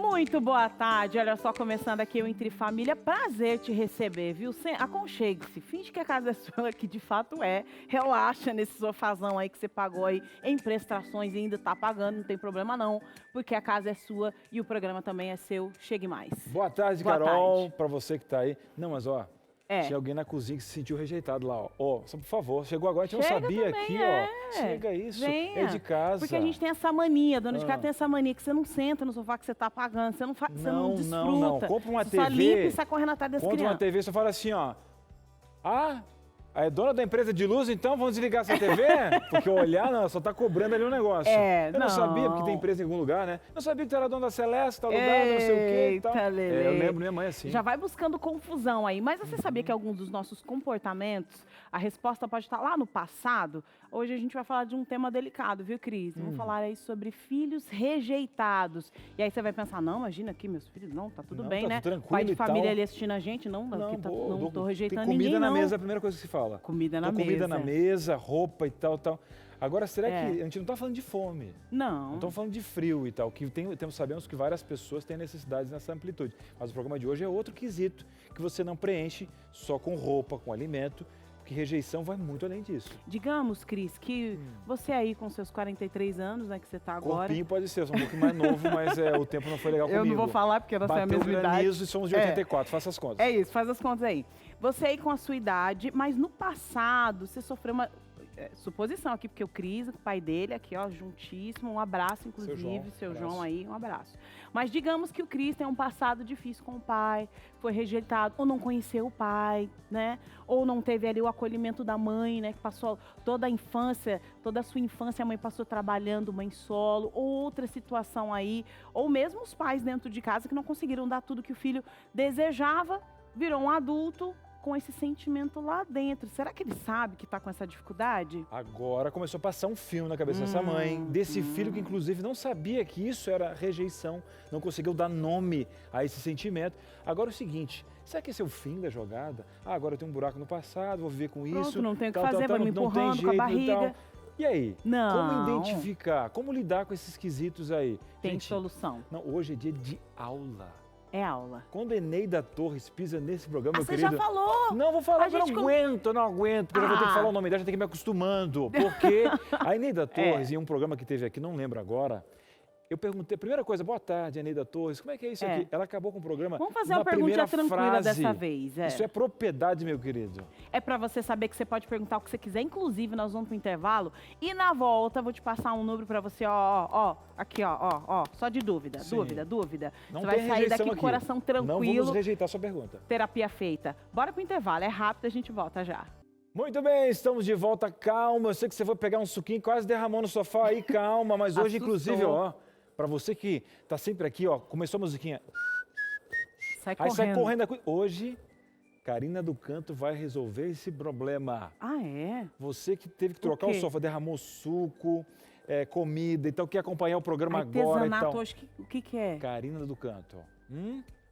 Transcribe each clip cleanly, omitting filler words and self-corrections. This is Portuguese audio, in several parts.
Muito boa tarde, olha só, começando aqui o Entre Família, prazer te receber, viu? Aconchegue-se, finge que a casa é sua, que de fato é, relaxa nesse sofazão aí que você pagou aí em prestações e ainda tá pagando, não tem problema não, porque a casa é sua e o programa também é seu, chegue mais. Boa tarde, Boa Carol, tarde. pra você que tá aí. Não, mas ó, tinha alguém na cozinha que se sentiu rejeitado lá, ó. Ó, só por favor, chegou agora, a gente não sabia também, aqui, ó. Chega isso, venha. é de casa. Porque a gente tem essa mania, dona de casa tem essa mania que você não senta no sofá que você tá pagando, você não desfruta. Não, compra uma você TV. Só limpa e sai correndo atrás das crianças. Compra uma TV e só fala assim, ó. Ah, é dona da empresa de luz, então vamos desligar essa TV? Porque olhar, não, só tá cobrando ali um negócio. Eu não sabia, porque tem empresa em algum lugar, né? Não sabia que tu era dona da Celeste, tal lugar, não sei o quê e tal. Eu lembro minha mãe assim. Já vai buscando confusão aí. Mas você sabia que alguns dos nossos comportamentos, a resposta pode estar lá no passado? Hoje a gente vai falar de um tema delicado, viu, Cris? Vamos falar aí sobre filhos rejeitados. E aí você vai pensar, não, imagina aqui, meus filhos, não, tá tudo bem, tá né? Tranquilo, pai de família tal. ali assistindo a gente, não tô rejeitando tem comida ninguém, na não. mesa, é a primeira coisa que se fala. Comida na mesa. Comida na mesa, roupa e tal. Agora, será que a gente não está falando de fome? Não. Não estamos falando de frio e tal, que sabemos que várias pessoas têm necessidades nessa amplitude. Mas o programa de hoje é outro quesito que você não preenche só com roupa, com alimento, porque rejeição vai muito além disso. Digamos, Cris, que você aí com seus 43 anos, né, que você está agora... Corpinho pode ser, eu sou um pouquinho mais novo, mas o tempo não foi legal comigo. Eu não vou falar porque nós temos a mesma idade. Bateu e somos de 84, faça as contas. É isso, faz as contas aí. Você aí com a sua idade, mas no passado você sofreu uma... suposição aqui, porque o Cris, o pai dele, aqui ó, juntíssimo, um abraço inclusive, seu João aí, um abraço. Mas digamos que o Cris tem um passado difícil com o pai, foi rejeitado, ou não conheceu o pai, né? Ou não teve ali o acolhimento da mãe, né? Que passou toda a infância, toda a sua infância a mãe passou trabalhando, mãe solo, ou outra situação aí, ou mesmo os pais dentro de casa que não conseguiram dar tudo que o filho desejava, virou um adulto, com esse sentimento lá dentro. Será que ele sabe que está com essa dificuldade? Agora começou a passar um filme na cabeça dessa mãe, desse filho que inclusive não sabia que isso era rejeição, não conseguiu dar nome a esse sentimento. Agora é o seguinte, será que esse é o fim da jogada? Agora eu tenho um buraco no passado, vou viver com Pronto, isso. Não tem o que fazer, vai me empurrando com a barriga. E aí? Não. Como identificar? Como lidar com esses quesitos aí? Tem solução. Não, hoje é dia de aula. É aula. Quando a Eneida Torres pisa nesse programa, meu você querido... já falou! Não, vou falar, eu não aguento, porque eu já vou ter que falar o nome dela, já tenho que ir me acostumando. Porque a Eneida Torres, em um programa que teve aqui, não lembro agora, eu perguntei, primeira coisa, boa tarde, Eneida Torres, como é que é isso aqui? Ela acabou com o programa. Vamos fazer uma pergunta tranquila dessa vez. Isso é propriedade, meu querido. É pra você saber que você pode perguntar o que você quiser, inclusive nós vamos pro intervalo e na volta eu vou te passar um número pra você, aqui, só de dúvida, dúvida. Não você vai sair daqui com o aqui. coração tranquilo. Não vamos rejeitar a sua pergunta. Terapia feita. Bora pro intervalo, é rápido, a gente volta já. Muito bem, estamos de volta, calma, eu sei que você foi pegar um suquinho, quase derramou no sofá aí, calma, mas hoje, inclusive, para você que tá sempre aqui, começou a musiquinha. Sai correndo. Hoje, Karina do Canto vai resolver esse problema. Ah, é? Você que teve que trocar o sofá, derramou suco, comida, então quer acompanhar o programa agora e tal. Hoje, o que é? Karina do Canto,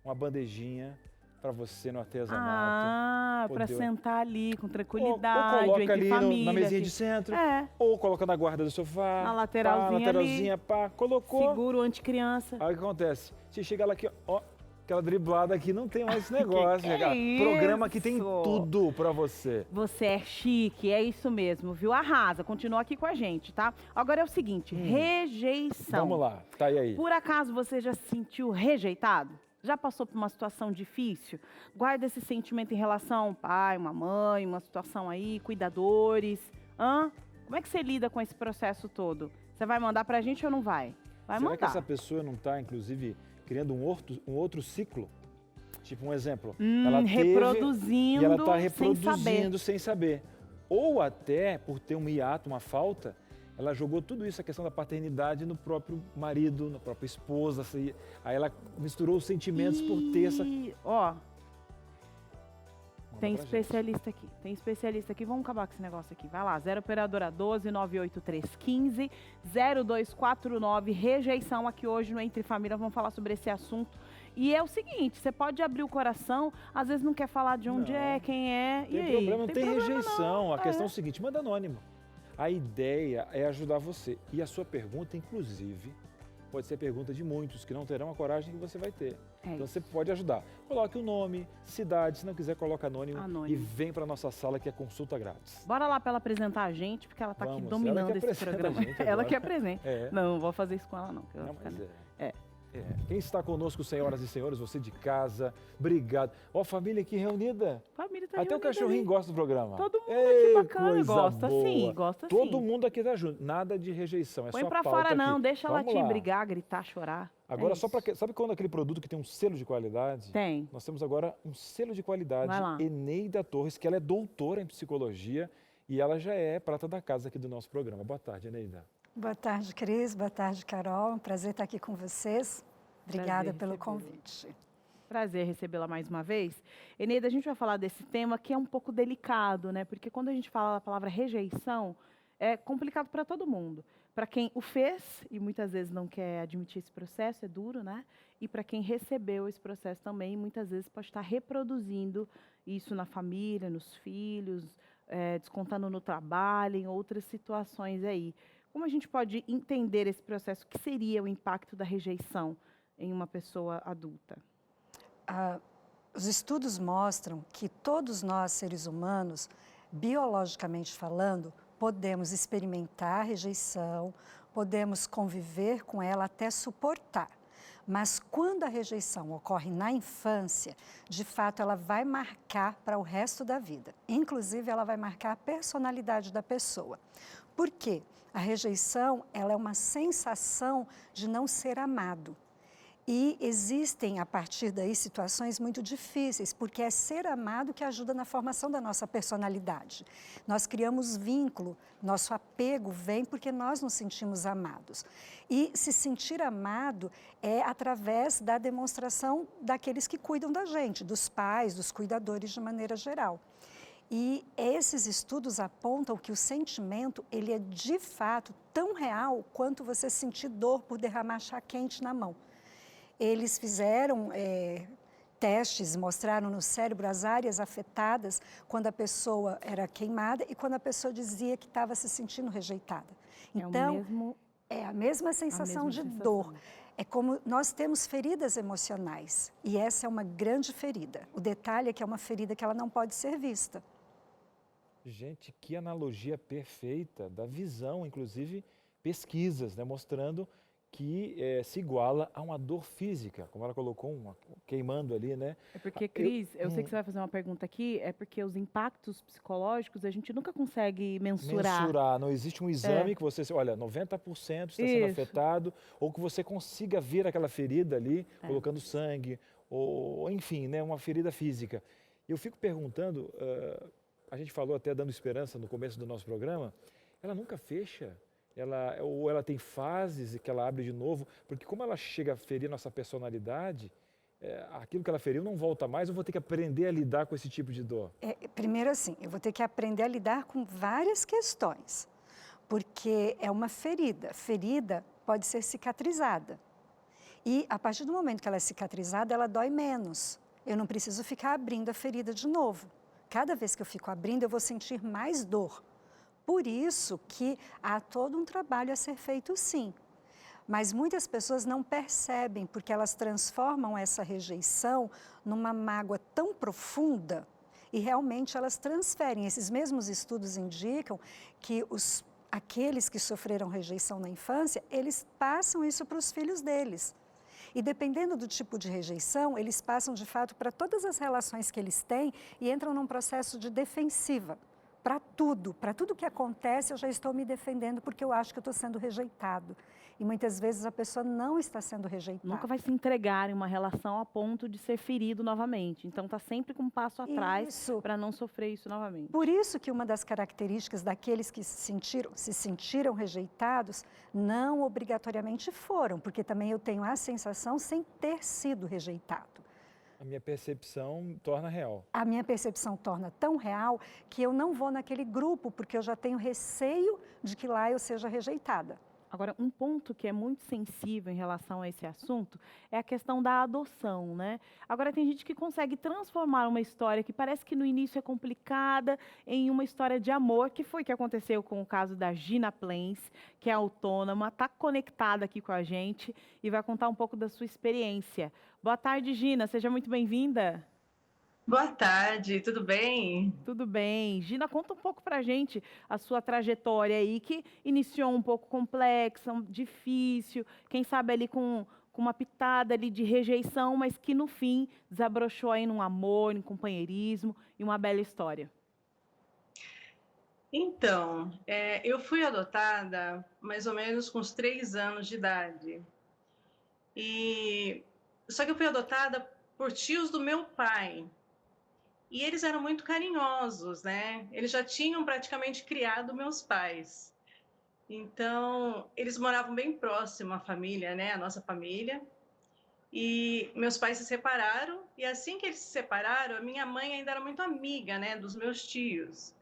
uma bandejinha para você no artesanato. Para sentar ali com tranquilidade, ou coloca ali família, na mesinha de centro, ou coloca na guarda do sofá, na lateralzinha, colocou. Segura o anticriança. Aí o que acontece? Você chega lá aqui, aquela driblada aqui, não tem mais esse negócio. Programa que tem tudo para você. Você é chique, é isso mesmo, viu? Arrasa, continua aqui com a gente, tá? Agora é o seguinte, rejeição. Vamos lá, tá aí. Por acaso você já se sentiu rejeitado? Já passou por uma situação difícil? Guarda esse sentimento em relação a um pai, uma mãe, uma situação aí, cuidadores. Como é que você lida com esse processo todo? Você vai mandar pra gente ou não vai? Vai mandar. Será que essa pessoa não está, inclusive, criando um outro ciclo? Tipo um exemplo. Ela reproduzindo, e ela está reproduzindo sem saber. Ou até, por ter um hiato, uma falta, ela jogou tudo isso, a questão da paternidade, no próprio marido, na própria esposa. Assim, aí ela misturou os sentimentos por ter essa... Tem especialista aqui. Vamos acabar com esse negócio aqui. Vai lá, 0 operadora 12 98315 0249. Rejeição aqui hoje no Entre Família. Vamos falar sobre esse assunto. E é o seguinte, você pode abrir o coração, às vezes não quer falar de onde quem é. Tem problema, não tem rejeição. A questão é o seguinte, manda anônimo. A ideia é ajudar você. E a sua pergunta, inclusive, pode ser pergunta de muitos que não terão a coragem que você vai ter. Então você pode ajudar. Coloque o nome, cidade, se não quiser coloca anônimo. E vem para nossa sala que é consulta grátis. Bora lá para ela apresentar a gente, porque ela está aqui dominando esse programa. Ela que apresenta. Não vou fazer isso com ela não. Quem está conosco, senhoras e senhores, você de casa, obrigado. Ó, família aqui reunida. Família tá Até reunida, o cachorrinho gosta do programa. Todo mundo aqui bacana, gosta boa. sim, gosta sim. Todo mundo aqui tá junto, nada de rejeição, Põe pra fora não, deixa ela latir, brigar, gritar, chorar. Agora, só para sabe quando aquele produto que tem um selo de qualidade? Tem. Nós temos agora um selo de qualidade, Eneida Torres, que ela é doutora em psicologia e ela já é prata da casa aqui do nosso programa. Boa tarde, Eneida. Boa tarde, Cris. Boa tarde, Carol. É um prazer estar aqui com vocês. Obrigada pelo convite. Prazer recebê-la mais uma vez. Eneida, a gente vai falar desse tema que é um pouco delicado, né? Porque quando a gente fala a palavra rejeição, é complicado para todo mundo. Para quem o fez e muitas vezes não quer admitir esse processo, é duro, né? E para quem recebeu esse processo também, muitas vezes pode estar reproduzindo isso na família, nos filhos, descontando no trabalho, em outras situações aí. Como a gente pode entender esse processo? O que seria o impacto da rejeição em uma pessoa adulta? Os estudos mostram que todos nós, seres humanos, biologicamente falando, podemos experimentar rejeição, podemos conviver com ela até suportar. Mas quando a rejeição ocorre na infância, de fato ela vai marcar para o resto da vida. Inclusive, ela vai marcar a personalidade da pessoa. Por quê? A rejeição, ela é uma sensação de não ser amado. E existem, a partir daí, situações muito difíceis, porque é ser amado que ajuda na formação da nossa personalidade. Nós criamos vínculo, nosso apego vem porque nós nos sentimos amados. E se sentir amado é através da demonstração daqueles que cuidam da gente, dos pais, dos cuidadores de maneira geral. E esses estudos apontam que o sentimento, ele é de fato tão real quanto você sentir dor por derramar chá quente na mão. Eles fizeram testes, mostraram no cérebro as áreas afetadas quando a pessoa era queimada e quando a pessoa dizia que estava se sentindo rejeitada. Então, é a mesma sensação de dor. É como nós temos feridas emocionais e essa é uma grande ferida. O detalhe é que é uma ferida que ela não pode ser vista. Gente, que analogia perfeita da visão, inclusive pesquisas, né, mostrando que se iguala a uma dor física, como ela colocou, queimando ali, né? É porque, Cris, eu sei que você vai fazer uma pergunta aqui, é porque os impactos psicológicos a gente nunca consegue mensurar. Não existe um exame que você, olha, 90% está sendo afetado, ou que você consiga ver aquela ferida ali, colocando sangue, ou enfim, né, uma ferida física. Eu fico perguntando, a gente falou até dando esperança no começo do nosso programa, ela nunca fecha? Ou ela tem fases que ela abre de novo, porque como ela chega a ferir nossa personalidade, aquilo que ela feriu não volta mais, eu vou ter que aprender a lidar com esse tipo de dor. Primeiro assim, eu vou ter que aprender a lidar com várias questões, porque é uma ferida. Ferida pode ser cicatrizada. E a partir do momento que ela é cicatrizada, ela dói menos. Eu não preciso ficar abrindo a ferida de novo. Cada vez que eu fico abrindo, eu vou sentir mais dor. Por isso que há todo um trabalho a ser feito, sim. Mas muitas pessoas não percebem, porque elas transformam essa rejeição numa mágoa tão profunda e realmente elas transferem. Esses mesmos estudos indicam que aqueles que sofreram rejeição na infância, eles passam isso para os filhos deles. E dependendo do tipo de rejeição, eles passam de fato para todas as relações que eles têm e entram num processo de defensiva. Para tudo que acontece, eu já estou me defendendo porque eu acho que eu estou sendo rejeitado. E muitas vezes a pessoa não está sendo rejeitada. Nunca vai se entregar em uma relação a ponto de ser ferido novamente. Então, está sempre com um passo atrás para não sofrer isso novamente. Por isso que uma das características daqueles que se sentiram rejeitados, não obrigatoriamente foram, porque também eu tenho a sensação sem ter sido rejeitado. A minha percepção torna real. A minha percepção torna tão real que eu não vou naquele grupo, porque eu já tenho receio de que lá eu seja rejeitada. Agora, um ponto que é muito sensível em relação a esse assunto é a questão da adoção, né? Agora, tem gente que consegue transformar uma história que parece que no início é complicada em uma história de amor, que foi o que aconteceu com o caso da Gina Plens, que é autônoma, está conectada aqui com a gente e vai contar um pouco da sua experiência. Boa tarde, Gina, seja muito bem-vinda. Boa tarde, tudo bem? Tudo bem. Gina, conta um pouco pra gente a sua trajetória aí, que iniciou um pouco complexa, difícil, quem sabe ali com uma pitada ali de rejeição, mas que no fim desabrochou aí num amor, em companheirismo e uma bela história. Então, eu fui adotada mais ou menos com uns 3 anos de idade. Só que eu fui adotada por tios do meu pai. E eles eram muito carinhosos, né? Eles já tinham praticamente criado meus pais. Então, eles moravam bem próximo à família, né? A nossa família. E meus pais se separaram, e assim que eles se separaram, a minha mãe ainda era muito amiga, né, dos meus tios.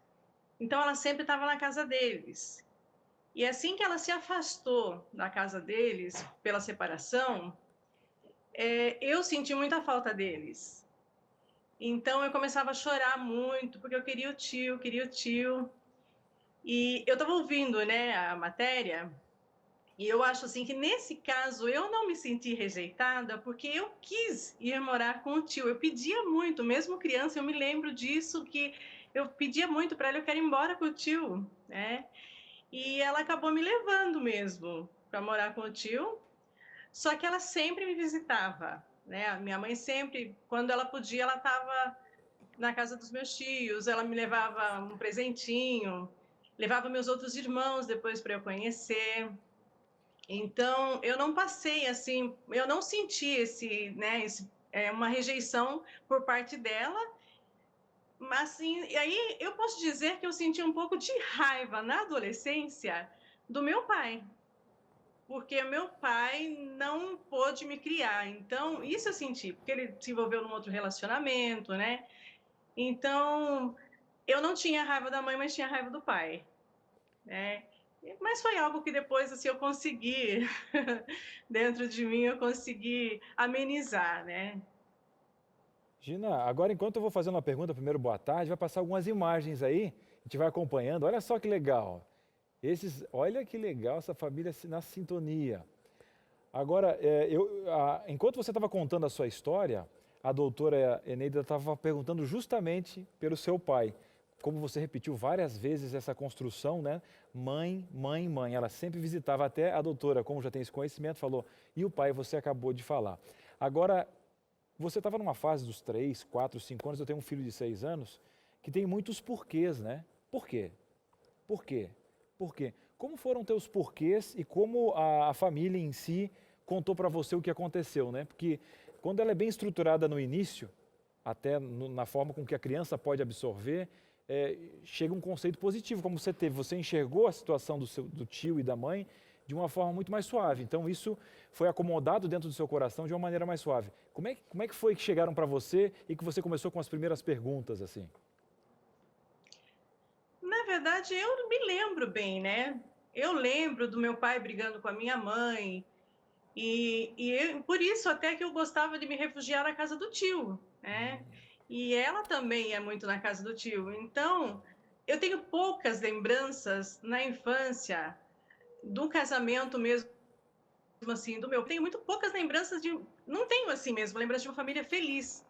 Então, ela sempre estava na casa deles. E assim que ela se afastou da casa deles, pela separação, eu senti muita falta deles. Então, eu começava a chorar muito, porque eu queria o tio, queria o tio. E eu estava ouvindo, né, a matéria, e eu acho assim que nesse caso eu não me senti rejeitada, porque eu quis ir morar com o tio. Eu pedia muito, mesmo criança, eu me lembro disso, que eu pedia muito para ela, eu quero ir embora com o tio, né? E ela acabou me levando mesmo para morar com o tio, só que ela sempre me visitava, né? A minha mãe sempre, quando ela podia, ela estava na casa dos meus tios, ela me levava um presentinho, levava meus outros irmãos depois para eu conhecer. Então, eu não passei assim, eu não senti uma rejeição por parte dela, mas assim, e aí eu posso dizer que eu senti um pouco de raiva na adolescência do meu pai, porque meu pai não pôde me criar. Então, isso eu senti, porque ele se envolveu num outro relacionamento, né? Então, eu não tinha raiva da mãe, mas tinha raiva do pai, né? Mas foi algo que depois assim eu consegui, dentro de mim eu consegui amenizar, né? Gina, agora enquanto eu vou fazendo uma pergunta, primeiro boa tarde, vai passar algumas imagens aí, a gente vai acompanhando. Olha só que legal. Olha que legal essa família na sintonia. Agora, enquanto você estava contando a sua história, a doutora Eneida estava perguntando justamente pelo seu pai. Como você repetiu várias vezes essa construção, né? Mãe, mãe, mãe. Ela sempre visitava, até a doutora, como já tem esse conhecimento, falou, e o pai, você acabou de falar. Agora, você estava numa fase dos 3, 4, 5 anos, eu tenho um filho de 6 anos, que tem muitos porquês, né? Por quê? Por quê? Por quê? Como foram teus porquês e como a família em si contou para você o que aconteceu, né? Porque quando ela é bem estruturada no início, até na forma com que a criança pode absorver, chega um conceito positivo, como você teve. Você enxergou a situação do tio e da mãe de uma forma muito mais suave. Então, isso foi acomodado dentro do seu coração de uma maneira mais suave. Como é que foi que chegaram para você e que você começou com as primeiras perguntas, assim? Na verdade, eu não me lembro bem, né? Eu lembro do meu pai brigando com a minha mãe, por isso até que eu gostava de me refugiar na casa do tio, né? E ela também é muito na casa do tio. Então, eu tenho poucas lembranças na infância do casamento mesmo, assim, do meu. Tenho muito poucas lembranças de. Não tenho assim mesmo, lembrança de uma família feliz.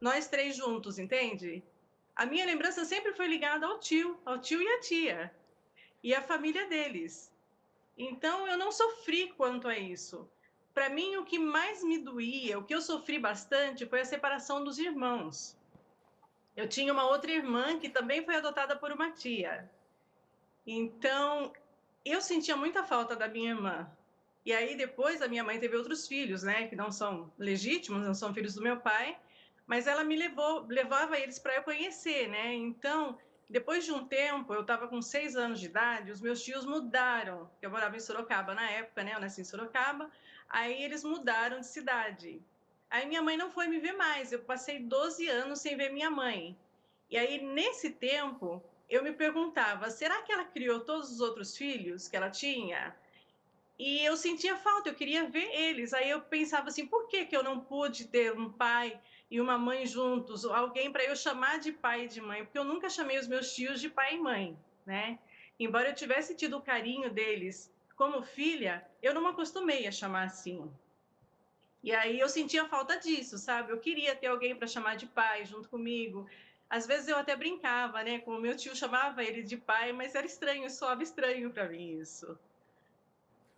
Nós 3 juntos, entende? A minha lembrança sempre foi ligada ao tio e à tia, e a família deles. Então, eu não sofri quanto a isso. Para mim, o que mais me doía, o que eu sofri bastante, foi a separação dos irmãos. Eu tinha uma outra irmã que também foi adotada por uma tia. Então, eu sentia muita falta da minha irmã. E aí, depois, a minha mãe teve outros filhos, né, que não são legítimos, não são filhos do meu pai, mas ela me levava eles para eu conhecer, né? Então, depois de um tempo, eu estava com 6 anos de idade, os meus tios mudaram. Eu morava em Sorocaba na época, né? Eu nasci em Sorocaba. Aí eles mudaram de cidade. Aí minha mãe não foi me ver mais. Eu passei 12 anos sem ver minha mãe. E aí, nesse tempo, eu me perguntava, será que ela criou todos os outros filhos que ela tinha? E eu sentia falta, eu queria ver eles. Aí eu pensava assim, por que que eu não pude ter um pai e uma mãe juntos, ou alguém para eu chamar de pai e de mãe? Porque eu nunca chamei os meus tios de pai e mãe, né? Embora eu tivesse tido o carinho deles como filha, eu não me acostumei a chamar assim. E aí eu sentia falta disso, sabe? Eu queria ter alguém para chamar de pai junto comigo. Às vezes eu até brincava, né? Como meu tio chamava ele de pai, mas era estranho, soava estranho para mim isso.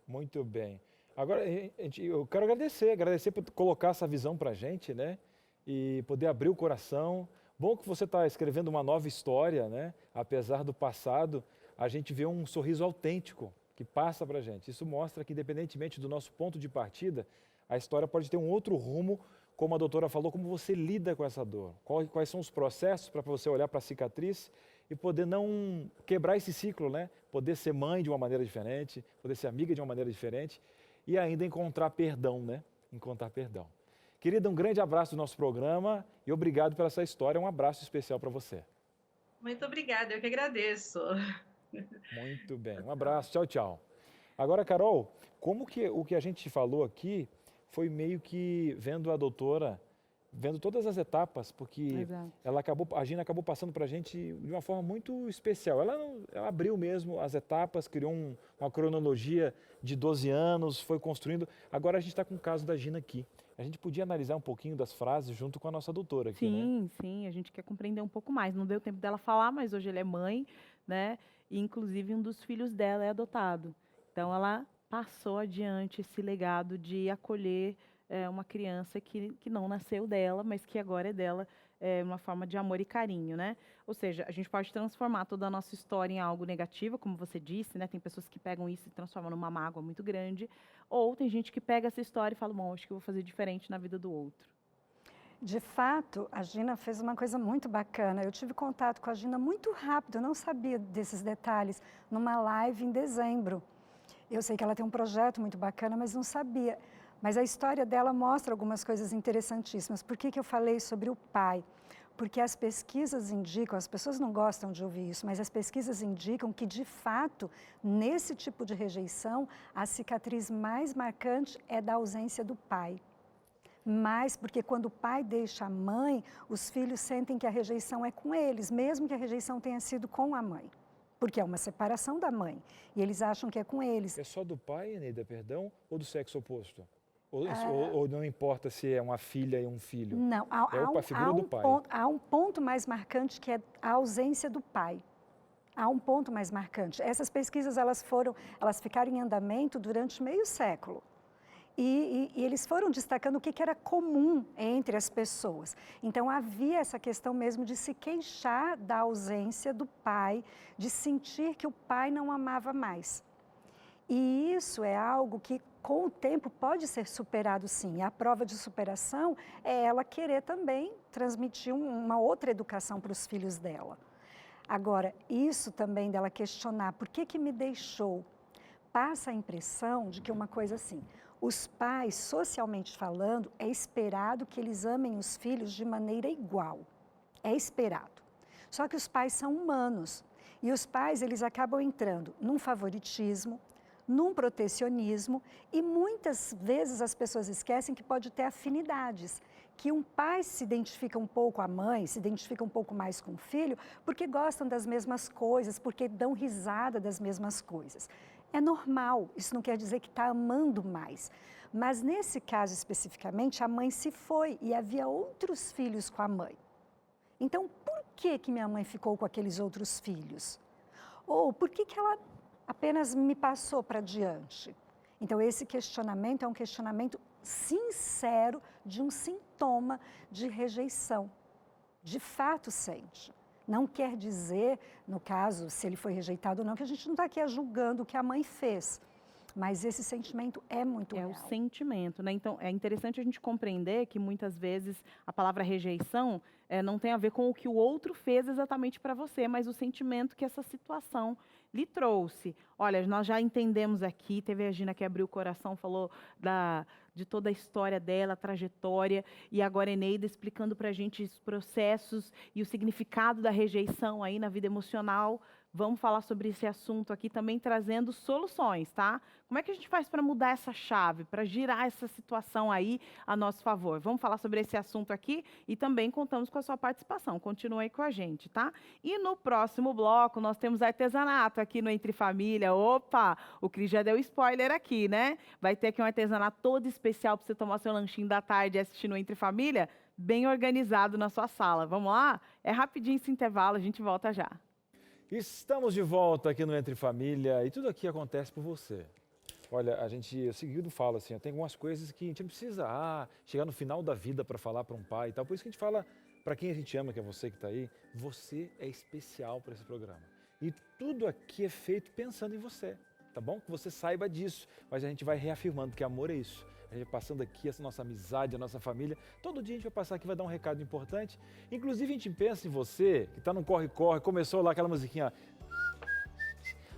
Muito bem. Agora, eu quero agradecer por colocar essa visão para a gente, né? E poder abrir o coração. Bom que você está escrevendo uma nova história, né? Apesar do passado, a gente vê um sorriso autêntico que passa para a gente. Isso mostra que, independentemente do nosso ponto de partida, a história pode ter um outro rumo, como a doutora falou, como você lida com essa dor. Quais são os processos para você olhar para a cicatriz e poder não quebrar esse ciclo, né? Poder ser mãe de uma maneira diferente, poder ser amiga de uma maneira diferente e ainda encontrar perdão, né? Encontrar perdão. Querida, um grande abraço do nosso programa e obrigado pela essa história. Um abraço especial para você. Muito obrigada, eu que agradeço. Muito bem, um abraço, tchau, tchau. Agora, Carol, como que o que a gente falou aqui foi meio que vendo a doutora, vendo todas as etapas, porque a Gina acabou passando para a gente de uma forma muito especial. Ela abriu mesmo as etapas, criou uma cronologia de 12 anos, foi construindo. Agora a gente está com o caso da Gina aqui. A gente podia analisar um pouquinho das frases junto com a nossa doutora aqui, sim, né? Sim, a gente quer compreender um pouco mais. Não deu tempo dela falar, mas hoje ela é mãe, né? E, inclusive, um dos filhos dela é adotado. Então, ela passou adiante esse legado de acolher uma criança que não nasceu dela, mas que agora é dela, uma forma de amor e carinho, né? Ou seja, a gente pode transformar toda a nossa história em algo negativo, como você disse, né? Tem pessoas que pegam isso e transformam numa mágoa muito grande, ou tem gente que pega essa história e fala, bom, acho que eu vou fazer diferente na vida do outro. De fato, a Gina fez uma coisa muito bacana. Eu tive contato com a Gina muito rápido, eu não sabia desses detalhes, numa live em dezembro. Eu sei que ela tem um projeto muito bacana, mas não sabia. Mas a história dela mostra algumas coisas interessantíssimas. Por que eu falei sobre o pai? Porque as pesquisas indicam, as pessoas não gostam de ouvir isso, mas as pesquisas indicam que, de fato, nesse tipo de rejeição, a cicatriz mais marcante é da ausência do pai. Mas porque quando o pai deixa a mãe, os filhos sentem que a rejeição é com eles, mesmo que a rejeição tenha sido com a mãe. Porque é uma separação da mãe. E eles acham que é com eles. É só do pai, Eneida, perdão, ou do sexo oposto? Ou não importa se é uma filha e um filho? Não, a figura do pai. Há um ponto mais marcante que é a ausência do pai. Há um ponto mais marcante. Essas pesquisas elas ficaram em andamento durante meio século. E eles foram destacando o que era comum entre as pessoas. Então, havia essa questão mesmo de se queixar da ausência do pai, de sentir que o pai não amava mais. E isso é algo que, com o tempo, pode ser superado, sim. A prova de superação é ela querer também transmitir uma outra educação para os filhos dela. Agora, isso também dela questionar por que me deixou, passa a impressão de que uma coisa assim... Os pais, socialmente falando, é esperado que eles amem os filhos de maneira igual. É esperado. Só que os pais são humanos. E os pais, eles acabam entrando num favoritismo, num protecionismo, e muitas vezes as pessoas esquecem que pode ter afinidades. Que um pai se identifica um pouco, a mãe se identifica um pouco mais com o filho, porque gostam das mesmas coisas, porque dão risada das mesmas coisas. É normal, isso não quer dizer que está amando mais. Mas nesse caso especificamente, a mãe se foi e havia outros filhos com a mãe. Então, por que minha mãe ficou com aqueles outros filhos? Ou por que ela apenas me passou para diante? Então, esse questionamento é um questionamento sincero de um sintoma de rejeição. De fato sente. Não quer dizer, no caso, se ele foi rejeitado ou não, que a gente não está aqui julgando o que a mãe fez. Mas esse sentimento é muito real. É o sentimento, né? Então, é interessante a gente compreender que muitas vezes a palavra rejeição não tem a ver com o que o outro fez exatamente para você, mas o sentimento que essa situação lhe trouxe. Olha, nós já entendemos aqui, teve a Gina que abriu o coração, falou de toda a história dela, a trajetória, e agora a Eneida explicando para a gente os processos e o significado da rejeição aí na vida emocional, Vamos falar sobre esse assunto aqui também, trazendo soluções, tá? Como é que a gente faz para mudar essa chave, para girar essa situação aí a nosso favor? Vamos falar sobre esse assunto aqui e também contamos com a sua participação. Continue aí com a gente, tá? E no próximo bloco, nós temos artesanato aqui no Entre Família. Opa, o Cris já deu spoiler aqui, né? Vai ter aqui um artesanato todo especial para você tomar seu lanchinho da tarde assistindo Entre Família, bem organizado na sua sala. Vamos lá? É rapidinho esse intervalo, a gente volta já. Estamos de volta aqui no Entre Família e tudo aqui acontece por você. Olha, eu seguido falo assim, tem algumas coisas que a gente não precisa chegar no final da vida para falar para um pai e tal. Por isso que a gente fala para quem a gente ama, que é você que está aí, você é especial para esse programa. E tudo aqui é feito pensando em você, tá bom? Que você saiba disso, mas a gente vai reafirmando que amor é isso. A gente vai passando aqui essa nossa amizade, a nossa família. Todo dia a gente vai passar aqui, vai dar um recado importante. Inclusive a gente pensa em você, que está no corre-corre, começou lá aquela musiquinha.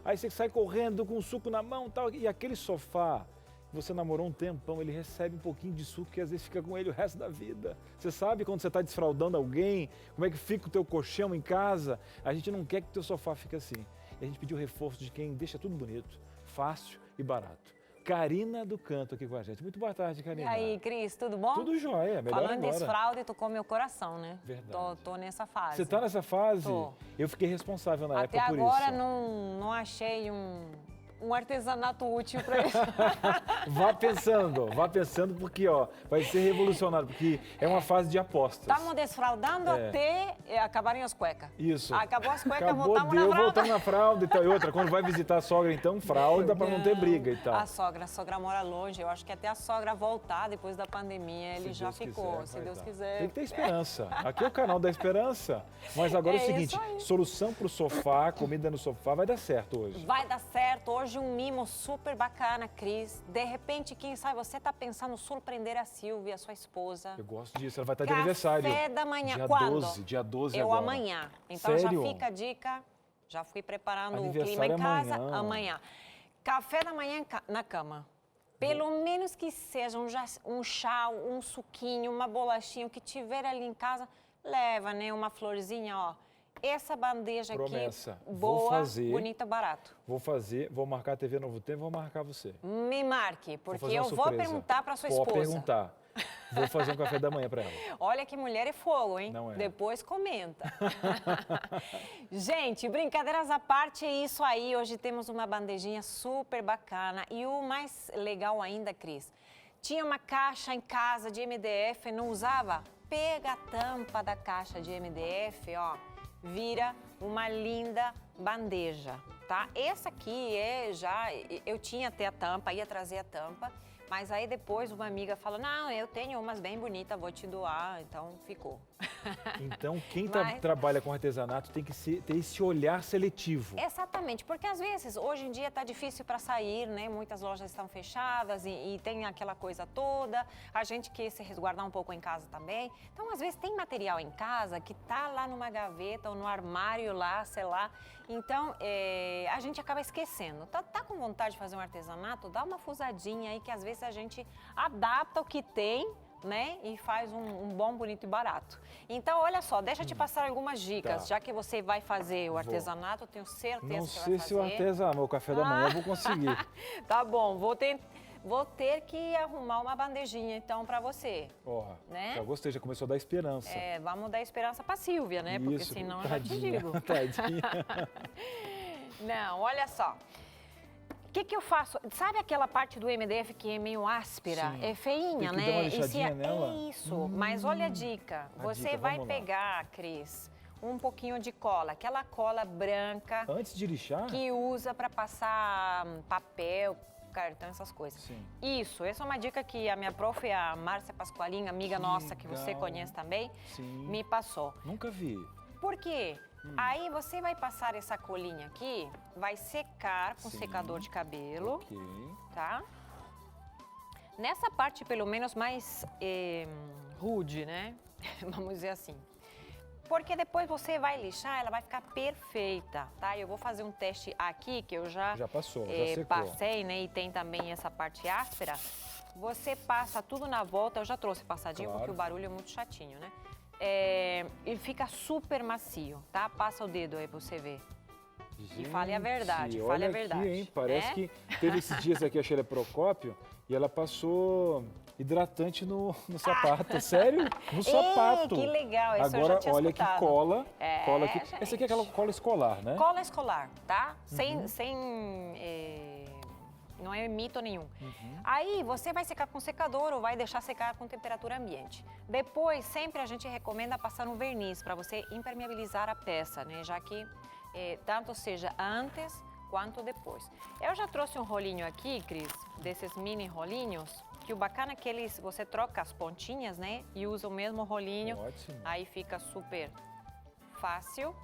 Aí você sai correndo com um suco na mão e tal. E aquele sofá, você namorou um tempão, ele recebe um pouquinho de suco que às vezes fica com ele o resto da vida. Você sabe quando você está desfraldando alguém, como é que fica o teu colchão em casa? A gente não quer que o teu sofá fique assim. E a gente pediu reforço de quem deixa tudo bonito, fácil e barato. Karina do Canto aqui com a gente. Muito boa tarde, Karina. E aí, Cris, tudo bom? Tudo jóia, melhor Falando agora. desse fraude, tocou meu coração, né? Verdade. Tô nessa fase. Você tá nessa fase? Tô. Eu fiquei responsável na Até época por isso. agora não achei um artesanato útil para isso. Vá pensando porque vai ser revolucionário, porque é uma fase de apostas. Estamos desfraudando até acabarem as cuecas. Isso. Acabou as cuecas, Acabou, voltamos na fralda. voltamos na fralda e tal. E outra, quando vai visitar a sogra, então, fralda para não ter briga e tal. A sogra mora longe. Eu acho que até a sogra voltar depois da pandemia, ele já ficou, se Deus quiser. Tem que ter esperança. Aqui é o canal da esperança. Mas agora é o seguinte, solução para o sofá, comida no sofá, vai dar certo hoje. Vai dar certo. Hoje um mimo super bacana, Cris. De repente, quem sabe, você está pensando surpreender a Silvia, sua esposa. Eu gosto disso, ela vai estar de aniversário. Café da manhã. Dia Quando? Dia 12 Eu agora. amanhã. Então Sério? já fica a dica, já fui preparando o Aniversário clima em casa amanhã. Café da manhã na cama. Pelo menos que seja um chá, um suquinho, uma bolachinha, o que tiver ali em casa, leva, né? Uma florzinha, ó. Essa bandeja Promessa. aqui, boa, vou fazer, bonita, barato. Vou marcar a TV Novo Tempo, vou marcar você. Me marque, porque eu vou perguntar para sua esposa. Pode perguntar. Vou fazer um café da manhã para ela. Olha que mulher é fogo, hein? Não é. Depois comenta. Gente, brincadeiras à parte, é isso aí. Hoje temos uma bandejinha super bacana. E o mais legal ainda, Cris, tinha uma caixa em casa de MDF, não usava? Pega a tampa da caixa de MDF, ó. Vira uma linda bandeja, tá? Essa aqui eu tinha até a tampa, ia trazer a tampa, mas aí depois uma amiga falou, não, eu tenho umas bem bonitas, vou te doar, então ficou. Então, quem trabalha com artesanato tem que ter esse olhar seletivo. Exatamente, porque às vezes, hoje em dia está difícil para sair, né? Muitas lojas estão fechadas e tem aquela coisa toda. A gente quer se resguardar um pouco em casa também. Então, às vezes, tem material em casa que está lá numa gaveta ou no armário lá, sei lá. Então, a gente acaba esquecendo. Tá com vontade de fazer um artesanato? Dá uma fusadinha aí que às vezes a gente adapta o que tem, né? E faz um bom, bonito e barato. Então, olha só, deixa eu te passar algumas dicas. Já que você vai fazer o artesanato, eu tenho certeza que vai fazer. Não sei se o artesanato, o café da manhã eu vou conseguir. Tá bom, vou ter que arrumar uma bandejinha, então, para você. Né? Já gostei, já começou a dar esperança. Vamos dar esperança para Silvia, né? Porque senão eu já te digo. Tadinha. Não, olha só. O que eu faço? Sabe aquela parte do MDF que é meio áspera? Sim. É feinha, Tem que né? dar uma lixadinha nela? É isso. Mas olha a dica. Você vai pegar, Cris, um pouquinho de cola. Aquela cola branca. Antes de lixar? Que usa para passar papel, cartão, essas coisas. Sim. Isso. Essa é uma dica que a minha prof, a Márcia Pasqualin, amiga nossa, que você conhece também, me passou. Nunca vi. Por quê? Aí você vai passar essa colinha aqui, vai secar com secador de cabelo, tá? Nessa parte, pelo menos, mais rude, né? Vamos dizer assim. Porque depois você vai lixar, ela vai ficar perfeita, tá? Eu vou fazer um teste aqui, que eu já passou, já secou. Passei, né? E tem também essa parte áspera. Você passa tudo na volta, eu já trouxe passadinho, porque o barulho é muito chatinho, né? Ele fica super macio, tá? Passa o dedo aí pra você ver. E fale a verdade, fale olha a verdade. Aqui, hein? Parece que teve esses dias aqui a Sheila Procópio e ela passou hidratante no sapato. Sério? No sapato. Que legal, isso agora, eu já tinha olha escutado. que cola. Cola aqui. Gente. Essa aqui é aquela cola escolar, né? Cola escolar, tá? Não é mito nenhum. Aí você vai secar com secador ou vai deixar secar com temperatura ambiente. Depois, sempre a gente recomenda passar um verniz para você impermeabilizar a peça, né? Já que tanto seja antes quanto depois. Eu já trouxe um rolinho aqui, Cris, desses mini rolinhos, que o bacana é que você troca as pontinhas, né? E usa o mesmo rolinho. Ótimo. Aí fica super fácil.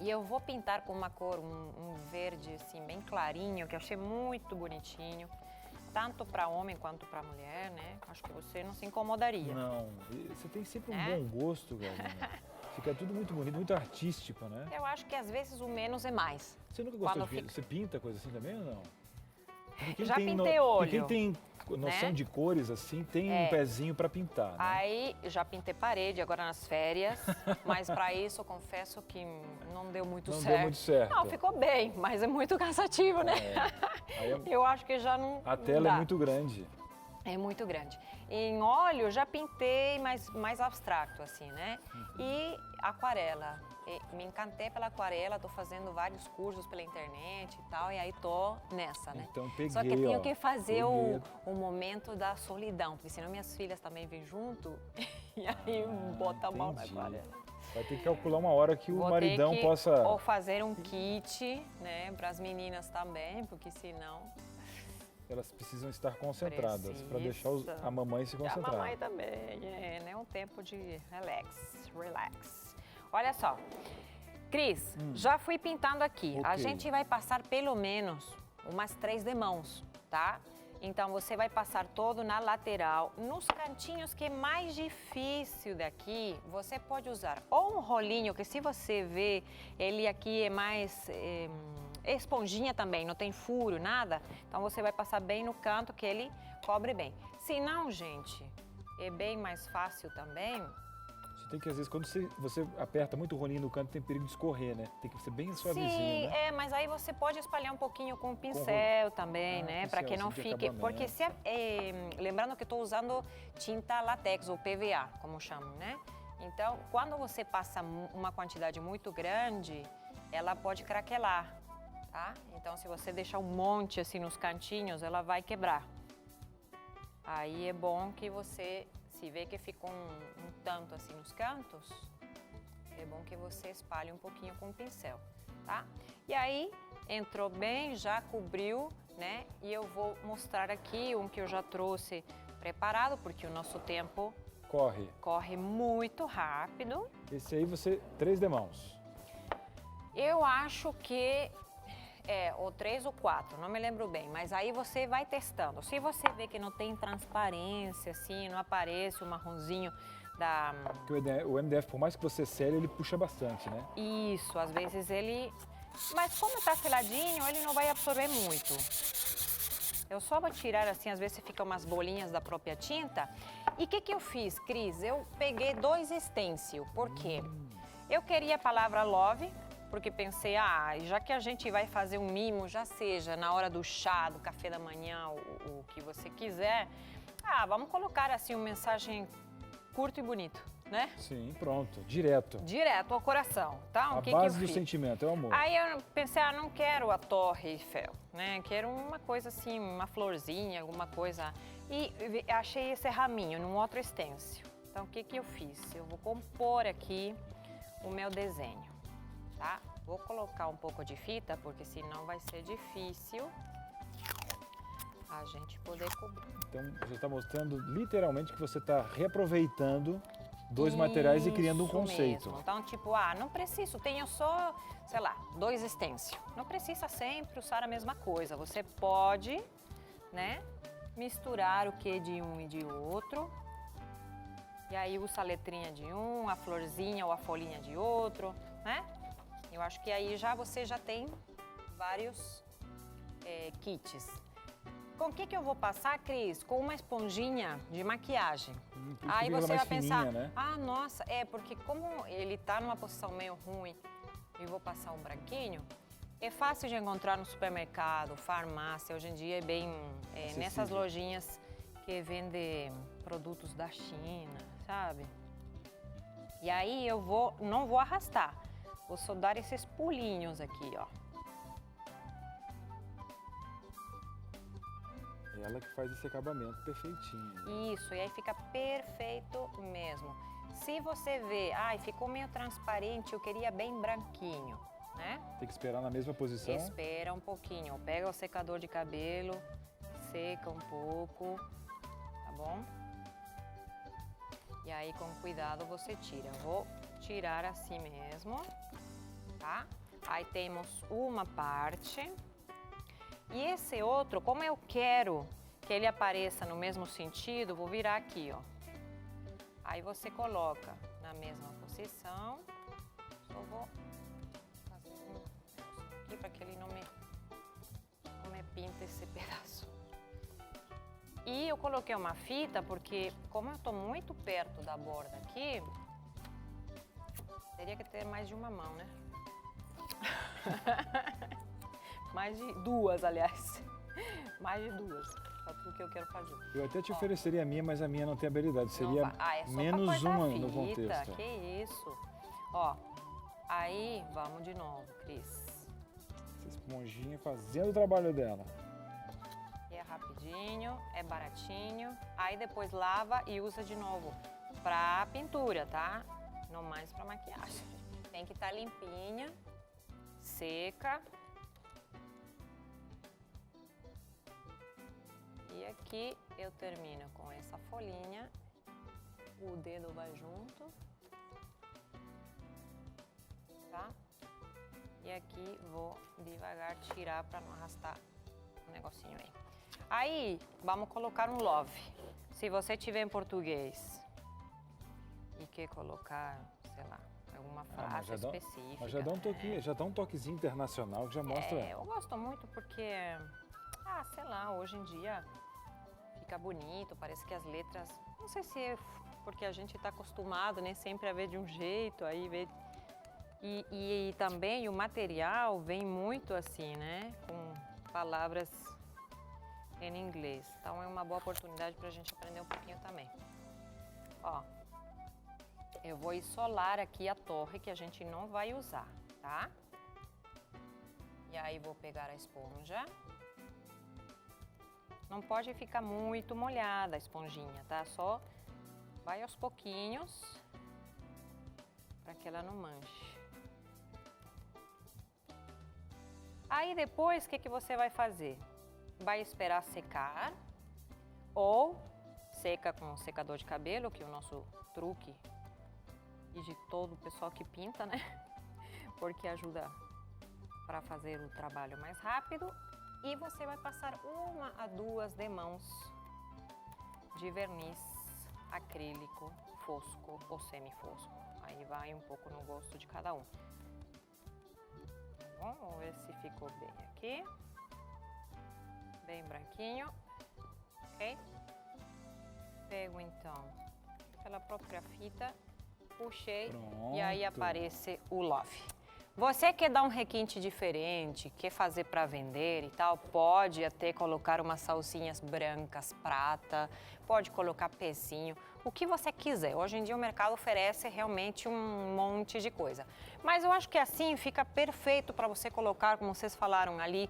E eu vou pintar com uma cor, um verde assim, bem clarinho, que eu achei muito bonitinho. Tanto para homem quanto para mulher, né? Acho que você não se incomodaria. Não, você tem sempre um bom gosto, Galina. Fica tudo muito bonito, muito artístico, né? Eu acho que às vezes o menos é mais. Você nunca gostou de pintar? Você pinta coisa assim também ou não? Já pintei olho. Quem tem noção de cores assim, tem um pezinho para pintar, né? Aí, já pintei parede agora nas férias, mas para isso eu confesso que não deu muito certo. Não deu muito certo. Não, ficou bem, mas é muito cansativo, né? Eu acho que já não A tela é muito grande. É muito grande. Em óleo, já pintei mais abstrato, assim, né? E aquarela. Me encantei pela aquarela, tô fazendo vários cursos pela internet e tal, e aí tô nessa, né? Então peguei, Só que eu tenho que fazer o momento da solidão, porque senão minhas filhas também vêm junto, e aí bota a mão na aquarela. Vai ter que calcular uma hora que o Vou maridão ter que, possa... Ou fazer um kit, né, para as meninas também, porque senão... Elas precisam estar concentradas para deixar a mamãe se concentrar. A mamãe também, né? Um tempo de relax. Olha só, Cris, já fui pintando aqui. Okay. A gente vai passar pelo menos umas 3 demãos, tá? Então você vai passar todo na lateral. Nos cantinhos que é mais difícil daqui, você pode usar ou um rolinho, que se você vê, ele aqui é mais... esponjinha também, não tem furo, nada. Então você vai passar bem no canto que ele cobre bem. Se não, gente, é bem mais fácil também. Você tem que, às vezes, quando você aperta muito o rolinho no canto, tem perigo de escorrer, né? Tem que ser bem suavezinho, Sim, né? mas aí você pode espalhar um pouquinho com o pincel também, né? Para que não fique... Porque lembrando que estou usando tinta látex ou PVA, como chamam, né? Então, quando você passa uma quantidade muito grande, ela pode craquelar. Tá? Então, se você deixar um monte assim nos cantinhos, ela vai quebrar. Aí é bom que você, se vê que ficou um tanto assim nos cantos, é bom que você espalhe um pouquinho com o pincel, tá? E aí, entrou bem, já cobriu, né? E eu vou mostrar aqui um que eu já trouxe preparado, porque o nosso tempo corre muito rápido. Esse aí 3 demãos. Eu acho que... ou 3 ou 4, não me lembro bem, mas aí você vai testando. Se você vê que não tem transparência, assim, não aparece o marronzinho da... Porque o MDF, por mais que você sele, ele puxa bastante, né? Isso, às vezes ele... Mas como tá seladinho, ele não vai absorver muito. Eu só vou tirar assim, às vezes fica umas bolinhas da própria tinta. E o que eu fiz, Cris? Eu peguei 2 stencil, por quê? Eu queria a palavra love, porque pensei, já que a gente vai fazer um mimo, já seja na hora do chá, do café da manhã, o que você quiser, vamos colocar assim uma mensagem curto e bonito, né? Sim, pronto, direto. Direto ao coração, tá? A base do sentimento é o amor. Aí eu pensei, não quero a Torre Eiffel, né? Quero uma coisa assim, uma florzinha, alguma coisa. E achei esse raminho num outro stencil. Então, o que eu fiz? Eu vou compor aqui o meu desenho. Tá? Vou colocar um pouco de fita, porque senão vai ser difícil a gente poder cobrir. Então, você está mostrando literalmente que você está reaproveitando 2 materiais e criando um conceito. Mesmo. Então, tipo, não preciso, tenho só, sei lá, 2 stencil. Não precisa sempre usar a mesma coisa. Você pode, né, misturar o que de um e de outro. E aí usa a letrinha de um, a florzinha ou a folhinha de outro, né? Eu acho que aí você já tem vários kits. Com o que eu vou passar, Cris? Com uma esponjinha de maquiagem. Aí você vai pensar, né? Nossa, porque como ele tá numa posição meio ruim e vou passar um branquinho, É fácil de encontrar no supermercado, farmácia, hoje em dia é bem nessas lojinhas que vendem produtos da China, sabe? E aí eu não vou arrastar, vou só dar esses pulinhos aqui, ó. Ela que faz esse acabamento perfeitinho. Isso, e aí fica perfeito mesmo. Se você vê, ficou meio transparente, eu queria bem branquinho, né? Tem que esperar na mesma posição? Espera um pouquinho, pega o secador de cabelo, seca um pouco, tá bom? E aí com cuidado você tira. Eu vou tirar assim mesmo, tá? Aí temos uma parte. E esse outro, como eu quero que ele apareça no mesmo sentido, vou virar aqui, ó. Aí você coloca na mesma posição. Só vou fazer um negócio aqui para que ele não me pinta esse pedaço. E eu coloquei uma fita porque, como eu tô muito perto da borda aqui, teria que ter mais de uma mão, né? Mais de duas, aliás. Mais de duas, para tudo que eu quero fazer. Eu até te ofereceria a minha, mas a minha não tem habilidade. Seria menos uma no contexto. Que isso. Ó, aí vamos de novo, Cris. Essa esponjinha fazendo o trabalho dela. É rapidinho, é baratinho. Aí depois lava e usa de novo para pintura, tá? Não mais para maquiagem. Tem que estar limpinha, seca. E aqui eu termino com essa folhinha, o dedo vai junto, tá? E aqui vou devagar tirar para não arrastar o negocinho aí. Aí, vamos colocar um love. Se você tiver em português e quer colocar, sei lá, alguma frase específica. Mas já dá um toquinho, já dá um toquezinho internacional que já mostra. Eu gosto muito porque, sei lá, hoje em dia fica bonito, parece que as letras, não sei se é porque a gente está acostumado, né, sempre a ver de um jeito, aí ver. E também o material vem muito assim, né, com palavras em inglês. Então é uma boa oportunidade para a gente aprender um pouquinho também. Ó, eu vou isolar aqui a torre que a gente não vai usar, tá? E aí vou pegar a esponja. Não pode ficar muito molhada a esponjinha, tá? Só vai aos pouquinhos para que ela não manche. Aí depois, o que você vai fazer? Vai esperar secar ou seca com o secador de cabelo, que é o nosso truque e de todo o pessoal que pinta, né? Porque ajuda para fazer o trabalho mais rápido. E você vai passar 1 a 2 demãos de verniz acrílico, fosco ou semifosco. Aí vai um pouco no gosto de cada um. Tá bom? Vamos ver se ficou bem aqui. Bem branquinho. Ok? Pego então pela própria fita, puxei. Pronto. E aí aparece o love. Você quer dar um requinte diferente, quer fazer para vender e tal, pode até colocar umas salsinhas brancas, prata, pode colocar pezinho, o que você quiser. Hoje em dia o mercado oferece realmente um monte de coisa. Mas eu acho que assim fica perfeito para você colocar, como vocês falaram ali,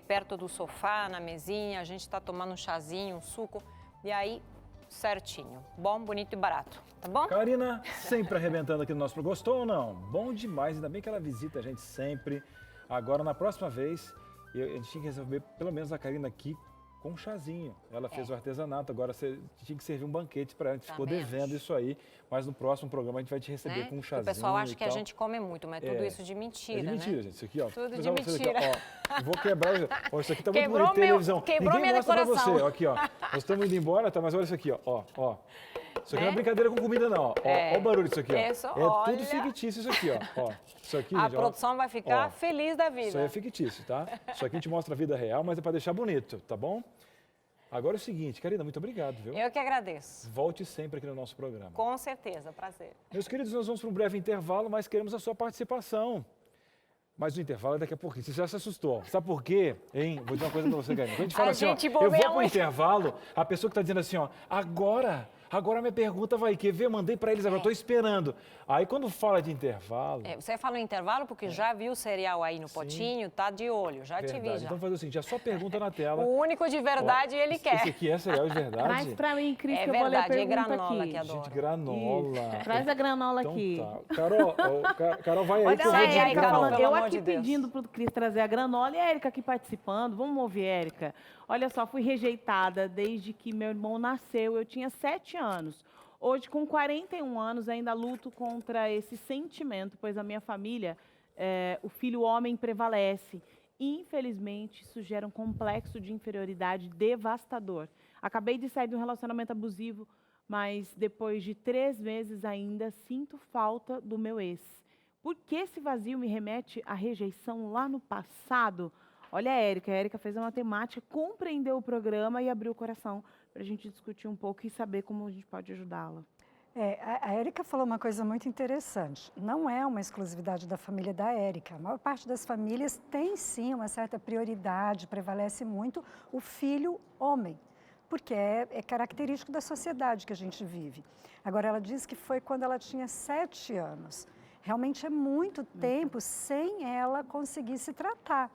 perto do sofá, na mesinha, a gente está tomando um chazinho, um suco, e aí certinho, bom, bonito e barato, tá bom? Karina, sempre arrebentando aqui no nosso programa. Gostou ou não? Bom demais, ainda bem que ela visita a gente sempre. Agora, na próxima vez, a gente tinha que receber pelo menos a Karina aqui com um chazinho. Ela fez o artesanato, agora você tinha que servir um banquete para ela. A gente ficou devendo isso aí, mas no próximo programa a gente vai te receber com um chazinho. O pessoal acha que a gente come muito, mas tudo isso de mentira, né? É de mentira, gente. Isso aqui, ó. Tudo de mentira. Aqui, ó, vou quebrar. Ó, isso aqui tá muito bonito, televisão. Quebrou Ninguém minha mostra decoração. pra você. Ó, aqui, ó. Nós estamos indo embora, tá? Mas olha isso aqui, ó. Isso aqui não é brincadeira com comida, não. Ó, ó o barulho disso aqui, ó. É tudo fictício isso aqui, ó. Isso aqui, a gente, produção vai ficar feliz da vida. Isso aí é fictício, tá? Isso aqui a gente mostra a vida real, mas é para deixar bonito, tá bom? Agora é o seguinte, Karina, muito obrigado, viu? Eu que agradeço. Volte sempre aqui no nosso programa. Com certeza, prazer. Meus queridos, nós vamos para um breve intervalo, mas queremos a sua participação. Mas o intervalo é daqui a pouquinho. Você já se assustou. Sabe por quê? Hein? Vou dizer uma coisa pra você, Karine. Quando a gente fala assim, ó, eu vou pro intervalo, a pessoa que tá dizendo assim, ó, agora minha pergunta vai, quer ver? Mandei pra eles, agora eu tô esperando. Aí quando fala de intervalo... você fala no intervalo porque já viu o cereal aí no potinho, tá de olho, já te vi já. Então faz o seguinte, a sua pergunta na tela. O único de verdade ele quer. Esse aqui é cereal de verdade? Traz pra mim, Cris, que eu verdade, vou ler a pergunta granola aqui. que adoro. Gente, granola. Traz a granola Então, aqui. Tá. Carol, vai aí Olha que eu lá, vou de Érica, granola. pelo Eu amor aqui de Deus. pedindo pro Cris trazer a granola e a Érica aqui participando. Vamos ouvir, Érica. Olha só, fui rejeitada desde que meu irmão nasceu. Eu tinha 7 anos. Hoje, com 41 anos, ainda luto contra esse sentimento, pois a minha família, o filho homem prevalece. Infelizmente, isso gera um complexo de inferioridade devastador. Acabei de sair de um relacionamento abusivo, mas depois de 3 meses ainda sinto falta do meu ex. Por que esse vazio me remete à rejeição lá no passado? Olha a Érica fez a matemática, compreendeu o programa e abriu o coração para a gente discutir um pouco e saber como a gente pode ajudá-la. A Érica falou uma coisa muito interessante. Não é uma exclusividade da família da Érica. A maior parte das famílias tem, sim, uma certa prioridade, prevalece muito o filho homem, porque é característico da sociedade que a gente vive. Agora, ela diz que foi quando ela tinha 7 anos. Realmente é muito tempo sem ela conseguir se tratar,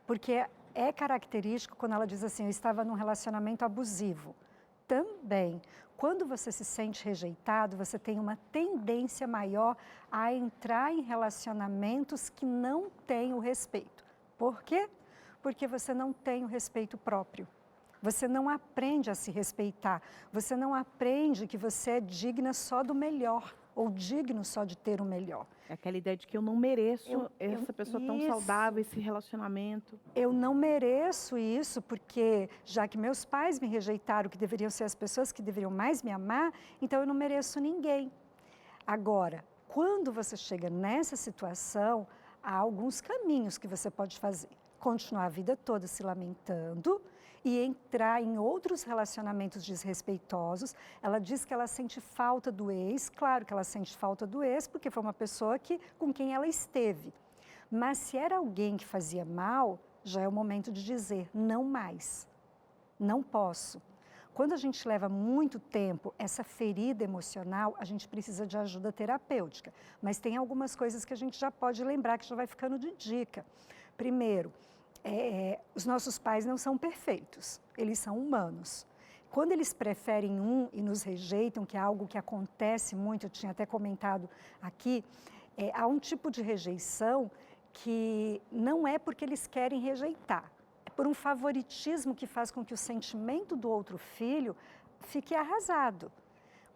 porque é característico quando ela diz assim, eu estava num relacionamento abusivo. Também, quando você se sente rejeitado, você tem uma tendência maior a entrar em relacionamentos que não têm o respeito. Por quê? Porque você não tem o respeito próprio. Você não aprende a se respeitar. Você não aprende que você é digna só do melhor ou digno só de ter o melhor. É aquela ideia de que eu não mereço essa pessoa tão saudável, esse relacionamento. Eu não mereço isso porque, já que meus pais me rejeitaram, que deveriam ser as pessoas que deveriam mais me amar, então eu não mereço ninguém. Agora, quando você chega nessa situação, há alguns caminhos que você pode fazer. Continuar a vida toda se lamentando e entrar em outros relacionamentos desrespeitosos. Ela diz que ela sente falta do ex, claro que ela sente falta do ex, porque foi uma pessoa com quem ela esteve. Mas se era alguém que fazia mal, já é o momento de dizer, não mais, não posso. Quando a gente leva muito tempo essa ferida emocional, a gente precisa de ajuda terapêutica. Mas tem algumas coisas que a gente já pode lembrar, que já vai ficando de dica. Primeiro, os nossos pais não são perfeitos, eles são humanos. Quando eles preferem um e nos rejeitam, que é algo que acontece muito, eu tinha até comentado aqui, há um tipo de rejeição que não é porque eles querem rejeitar, é por um favoritismo que faz com que o sentimento do outro filho fique arrasado.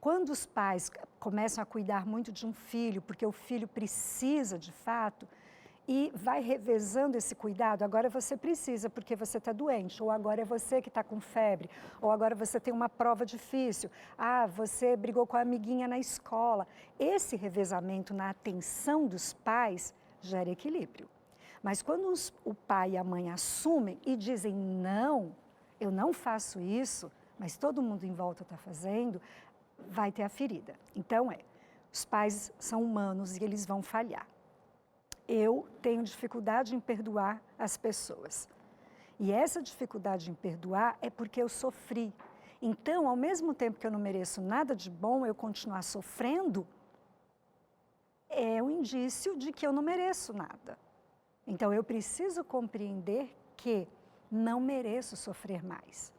Quando os pais começam a cuidar muito de um filho, porque o filho precisa de fato, e vai revezando esse cuidado, agora você precisa porque você está doente, ou agora é você que está com febre, ou agora você tem uma prova difícil, você brigou com a amiguinha na escola. Esse revezamento na atenção dos pais gera equilíbrio. Mas quando o pai e a mãe assumem e dizem, não, eu não faço isso, mas todo mundo em volta está fazendo, vai ter a ferida. Então os pais são humanos e eles vão falhar. Eu tenho dificuldade em perdoar as pessoas. E essa dificuldade em perdoar é porque eu sofri. Então, ao mesmo tempo que eu não mereço nada de bom, eu continuar sofrendo, é um indício de que eu não mereço nada. Então, eu preciso compreender que não mereço sofrer mais.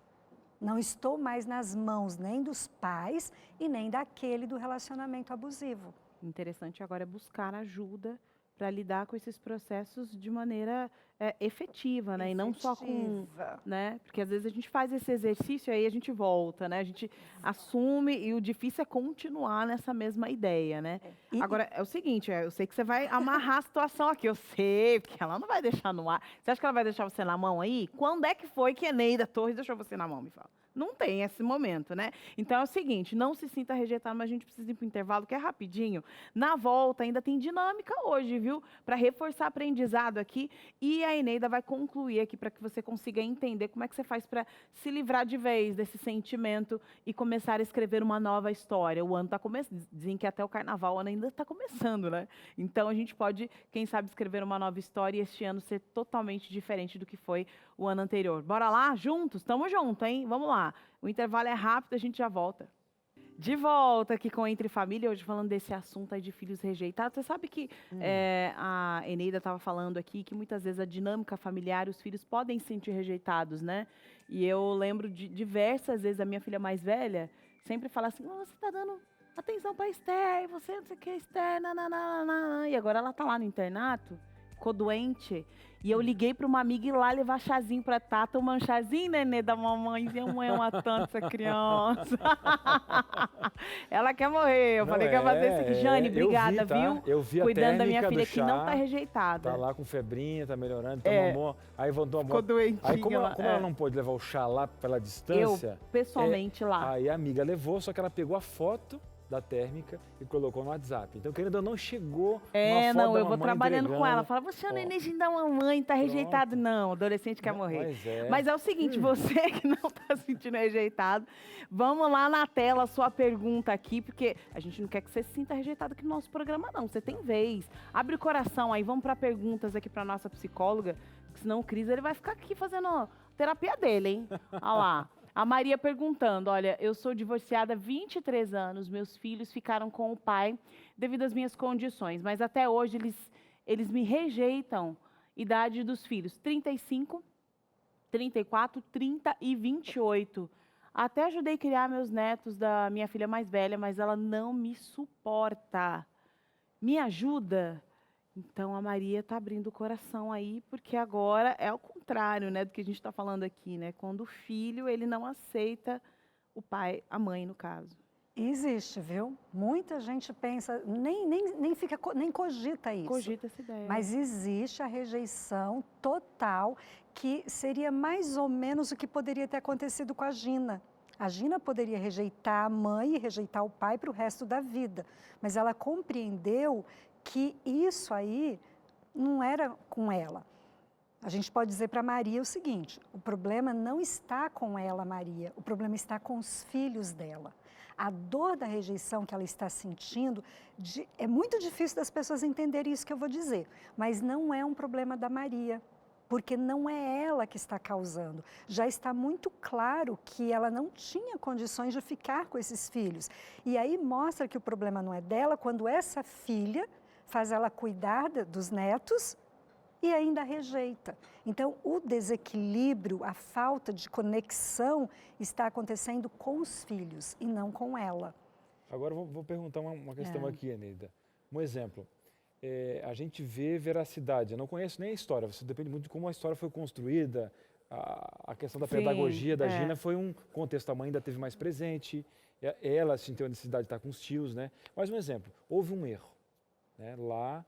Não estou mais nas mãos nem dos pais e nem daquele do relacionamento abusivo. Interessante agora é buscar ajuda para lidar com esses processos de maneira efetiva, né? E não só com, né? Porque às vezes a gente faz esse exercício e aí a gente volta, né? A gente assume e o difícil é continuar nessa mesma ideia, né? Agora, é o seguinte, eu sei que você vai amarrar a situação aqui, eu sei, porque ela não vai deixar no ar. Você acha que ela vai deixar você na mão aí? Quando é que foi que Eneida Torres deixou você na mão, me fala? Não tem esse momento, né? Então é o seguinte, não se sinta rejeitado, mas a gente precisa ir para o intervalo, que é rapidinho. Na volta ainda tem dinâmica hoje, viu? Para reforçar aprendizado aqui. E a Eneida vai concluir aqui para que você consiga entender como é que você faz para se livrar de vez desse sentimento e começar a escrever uma nova história. O ano está começando, dizem que até o carnaval o ano ainda está começando, né? Então a gente pode, quem sabe, escrever uma nova história e este ano ser totalmente diferente do que foi o ano anterior. Bora lá? Juntos? Tamo junto, hein? Vamos lá. O intervalo é rápido, a gente já volta. De volta aqui com Entre Família, hoje falando desse assunto aí de filhos rejeitados. Você sabe que a Eneida estava falando aqui que muitas vezes a dinâmica familiar, os filhos podem se sentir rejeitados, né? E eu lembro de diversas vezes a minha filha mais velha sempre fala assim, você está dando atenção para Esther, você não sei o que, Esther, nananana. E agora ela está lá no internato, ficou doente. E eu liguei para uma amiga ir lá levar chazinho para Tata, tomar um chazinho, nenê, da mamãezinha, mãe, matando essa criança. Ela quer morrer. Eu falei que ia fazer isso aqui. Jane, obrigada, viu? Eu vi cuidando da minha filha chá, que não tá rejeitada. Tá lá com febrinha, tá melhorando, tomou, aí voltou a ficou doentinha. Aí como ela não pôde levar o chá lá pela distância... Eu, pessoalmente, lá. Aí a amiga levou, só que ela pegou a foto da térmica e colocou no WhatsApp. Então, querida, não chegou uma foto eu vou trabalhando com ela. Fala, você é o nenenzinho da mamãe, tá rejeitado. Não, adolescente quer morrer. Mas é o seguinte, você que não tá se sentindo rejeitado, vamos lá na tela, sua pergunta aqui, porque a gente não quer que você se sinta rejeitado aqui no nosso programa, não. Você tem vez. Abre o coração aí, vamos para perguntas aqui para nossa psicóloga, porque senão o Cris, ele vai ficar aqui fazendo terapia dele, hein? Olha lá. A Maria perguntando, olha, eu sou divorciada há 23 anos, meus filhos ficaram com o pai devido às minhas condições, mas até hoje eles me rejeitam. Idade dos filhos, 35, 34, 30 e 28. Até ajudei a criar meus netos da minha filha mais velha, mas ela não me suporta. Me ajuda? Então, a Maria está abrindo o coração aí, porque agora é o contrário, né, do que a gente está falando aqui, né? Quando o filho, ele não aceita o pai, a mãe, no caso. Existe, viu? Muita gente pensa, nem cogita isso. Cogita essa ideia. Mas existe a rejeição total, que seria mais ou menos o que poderia ter acontecido com a Gina. A Gina poderia rejeitar a mãe e rejeitar o pai para o resto da vida, mas ela compreendeu que isso aí não era com ela. A gente pode dizer para Maria o seguinte, o problema não está com ela, Maria, o problema está com os filhos dela. A dor da rejeição que ela está sentindo, é muito difícil das pessoas entenderem isso que eu vou dizer, mas não é um problema da Maria, porque não é ela que está causando. Já está muito claro que ela não tinha condições de ficar com esses filhos. E aí mostra que o problema não é dela quando essa filha faz ela cuidar dos netos e ainda rejeita. Então, o desequilíbrio, a falta de conexão está acontecendo com os filhos e não com ela. Agora, vou perguntar uma questão aqui, Eneida. Um exemplo. A gente vê veracidade. Eu não conheço nem a história. Você depende muito de como a história foi construída. A questão da pedagogia da Gina foi um contexto. A mãe ainda teve mais presente. Ela sentiu a necessidade de estar com os tios, né? Mais um exemplo. Houve um erro. Né? Lá,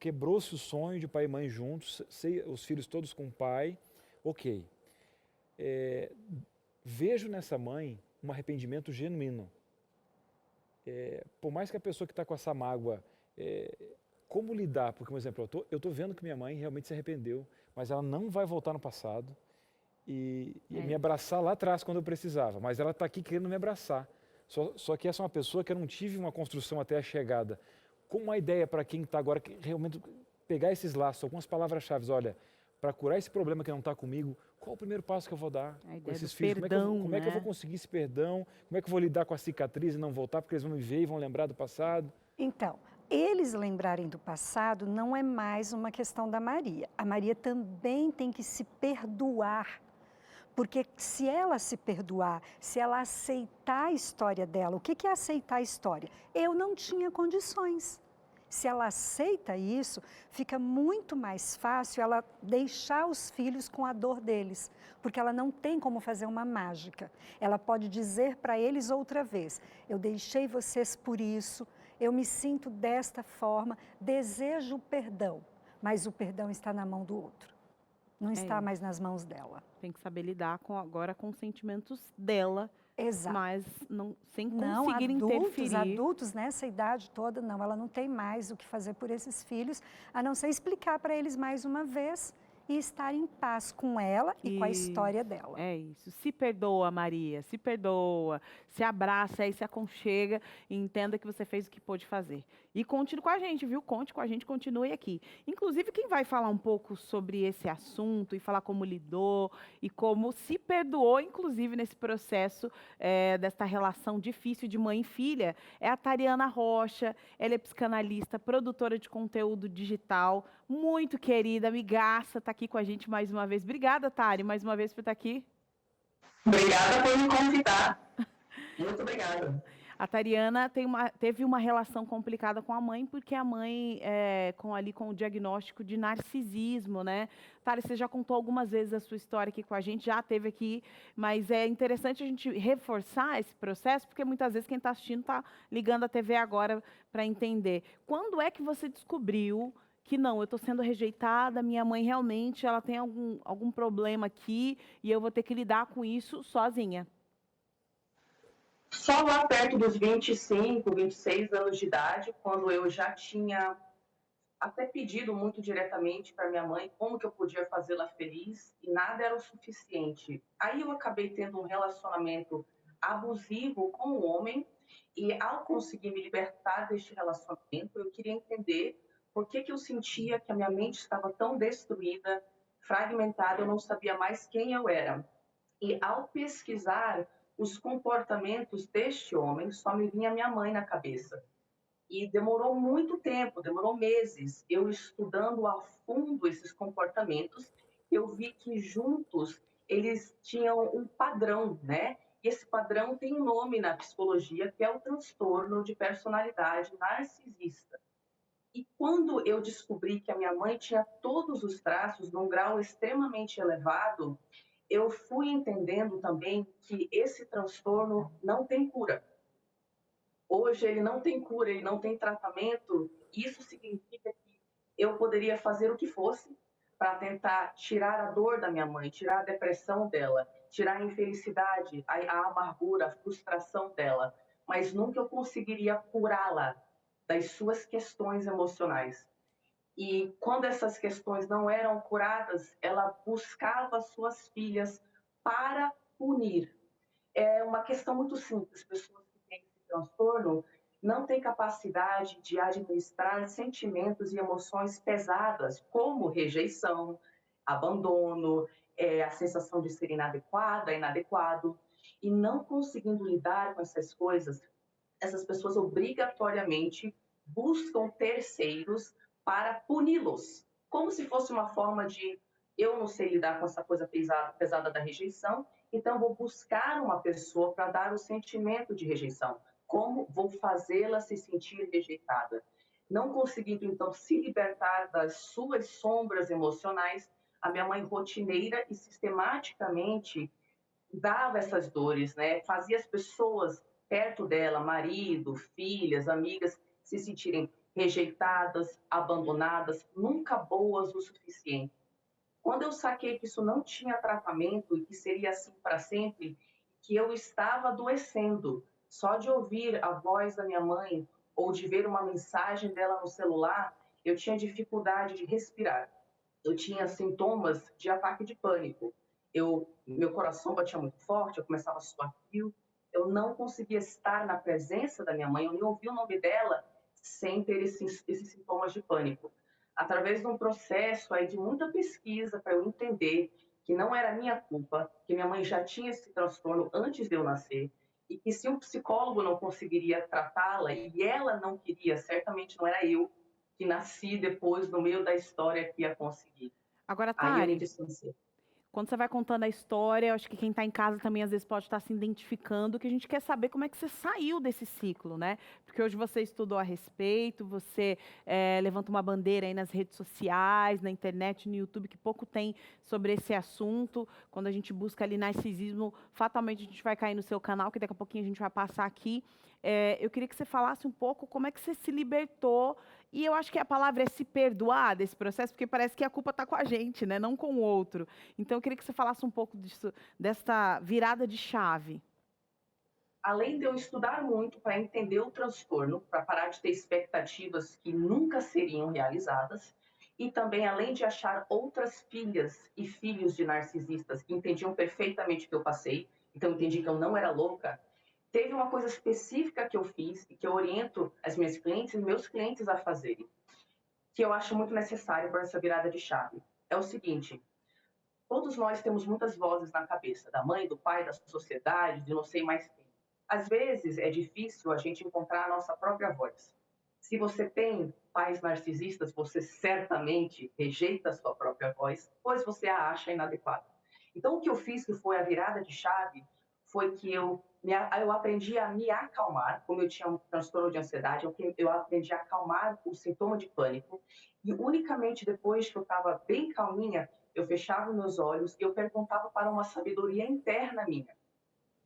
quebrou-se o sonho de pai e mãe juntos, os filhos todos com o pai, ok. Vejo nessa mãe um arrependimento genuíno. Por mais que a pessoa que está com essa mágoa, como lidar? Porque, por exemplo, eu estou vendo que minha mãe realmente se arrependeu, mas ela não vai voltar no passado e me abraçar lá atrás quando eu precisava, mas ela está aqui querendo me abraçar. Só que essa é uma pessoa que eu não tive uma construção até a chegada. Com uma ideia para quem está agora, realmente pegar esses laços, algumas palavras-chave, olha, para curar esse problema que não está comigo, qual o primeiro passo que eu vou dar com esses filhos? Perdão, como é que eu vou conseguir esse perdão? Como é que eu vou lidar com a cicatriz e não voltar, porque eles vão me ver e vão lembrar do passado? Então, eles lembrarem do passado não é mais uma questão da Maria. A Maria também tem que se perdoar. Porque se ela se perdoar, se ela aceitar a história dela, o que é aceitar a história? Eu não tinha condições. Se ela aceita isso, fica muito mais fácil ela deixar os filhos com a dor deles, porque ela não tem como fazer uma mágica. Ela pode dizer para eles outra vez, eu deixei vocês por isso, eu me sinto desta forma, desejo o perdão, mas o perdão está na mão do outro. Não está mais nas mãos dela. Tem que saber lidar agora com os sentimentos dela. Exato. Mas sem conseguir interferir. Adultos nessa idade toda, não, ela não tem mais o que fazer por esses filhos, a não ser explicar para eles mais uma vez e estar em paz com ela e com a história dela. É isso. Se perdoa, Maria, se perdoa, se abraça e se aconchega e entenda que você fez o que pôde fazer. E conte com a gente, viu? Conte com a gente, continue aqui. Inclusive, quem vai falar um pouco sobre esse assunto e falar como lidou e como se perdoou, inclusive, nesse processo desta relação difícil de mãe e filha, é a Tariana Rocha. Ela é psicanalista, produtora de conteúdo digital, muito querida, amigaça, está aqui com a gente mais uma vez. Obrigada, Tari, mais uma vez por estar aqui. Obrigada por me convidar. Muito obrigada. A Tariana teve uma relação complicada com a mãe, porque a mãe, com o diagnóstico de narcisismo, né? Tari, você já contou algumas vezes a sua história aqui com a gente, já esteve aqui, mas é interessante a gente reforçar esse processo, porque muitas vezes quem está assistindo está ligando a TV agora para entender. Quando é que você descobriu que não, eu estou sendo rejeitada, minha mãe realmente ela tem algum problema aqui e eu vou ter que lidar com isso sozinha? Só lá perto dos 25, 26 anos de idade, quando eu já tinha até pedido muito diretamente para minha mãe como que eu podia fazê-la feliz e nada era o suficiente. Aí eu acabei tendo um relacionamento abusivo com um homem e ao conseguir me libertar deste relacionamento, eu queria entender por que eu sentia que a minha mente estava tão destruída, fragmentada, eu não sabia mais quem eu era. E ao pesquisar os comportamentos deste homem, só me vinha minha mãe na cabeça. E demorou muito tempo, demorou meses, eu estudando a fundo esses comportamentos, eu vi que juntos eles tinham um padrão, né? E esse padrão tem um nome na psicologia, que é o transtorno de personalidade narcisista. E quando eu descobri que a minha mãe tinha todos os traços num grau extremamente elevado, eu fui entendendo também que esse transtorno não tem cura. Hoje ele não tem cura, ele não tem tratamento. Isso significa que eu poderia fazer o que fosse para tentar tirar a dor da minha mãe, tirar a depressão dela, tirar a infelicidade, a amargura, a frustração dela, mas nunca eu conseguiria curá-la das suas questões emocionais. E quando essas questões não eram curadas, ela buscava suas filhas para punir. É uma questão muito simples. Pessoas que têm esse transtorno não têm capacidade de administrar sentimentos e emoções pesadas, como rejeição, abandono, a sensação de ser inadequada, inadequado. E não conseguindo lidar com essas coisas, essas pessoas obrigatoriamente buscam terceiros para puni-los, como se fosse uma forma de eu não sei lidar com essa coisa pesada da rejeição, então vou buscar uma pessoa para dar o sentimento de rejeição. Como vou fazê-la se sentir rejeitada? Não conseguindo, então, se libertar das suas sombras emocionais, a minha mãe rotineira e sistematicamente dava essas dores, né? Fazia as pessoas perto dela, marido, filhas, amigas, se sentirem rejeitadas, abandonadas, nunca boas o suficiente. Quando eu saquei que isso não tinha tratamento e que seria assim para sempre, que eu estava adoecendo, só de ouvir a voz da minha mãe ou de ver uma mensagem dela no celular, eu tinha dificuldade de respirar. Eu tinha sintomas de ataque de pânico. Meu coração batia muito forte, eu começava a suar frio, eu não conseguia estar na presença da minha mãe, eu nem ouvia o nome dela sem ter esses sintomas de pânico. Através de um processo aí de muita pesquisa para eu entender que não era minha culpa, que minha mãe já tinha esse transtorno antes de eu nascer, e que se um psicólogo não conseguiria tratá-la, e ela não queria, certamente não era eu que nasci depois, no meio da história, que ia conseguir. Agora, Aí eu me Tari, distanciei. quando você vai contando a história, eu acho que quem está em casa também às vezes pode estar se identificando, que a gente quer saber como é que você saiu desse ciclo, né? Porque hoje você estudou a respeito, você levanta uma bandeira aí nas redes sociais, na internet, no YouTube, que pouco tem sobre esse assunto. Quando a gente busca ali narcisismo, fatalmente a gente vai cair no seu canal, que daqui a pouquinho a gente vai passar aqui. Eu queria que você falasse um pouco como é que você se libertou E eu acho que a palavra é se perdoar desse processo, porque parece que a culpa está com a gente, né? Não com o outro. Então, eu queria que você falasse um pouco disso, dessa virada de chave. Além de eu estudar muito para entender o transtorno, para parar de ter expectativas que nunca seriam realizadas, e também além de achar outras filhas e filhos de narcisistas que entendiam perfeitamente o que eu passei, então eu entendi que eu não era louca, teve uma coisa específica que eu fiz e que eu oriento as minhas clientes e meus clientes a fazerem, que eu acho muito necessário para essa virada de chave. É o seguinte: todos nós temos muitas vozes na cabeça, da mãe, do pai, da sociedade, de não sei mais quem. Às vezes é difícil a gente encontrar a nossa própria voz. Se você tem pais narcisistas, você certamente rejeita a sua própria voz, pois você a acha inadequada. Então, o que eu fiz, que foi a virada de chave, foi que eu aprendi a me acalmar. Como eu tinha um transtorno de ansiedade, eu aprendi a acalmar o sintoma de pânico. E unicamente depois que eu estava bem calminha, eu fechava meus olhos e eu perguntava para uma sabedoria interna minha.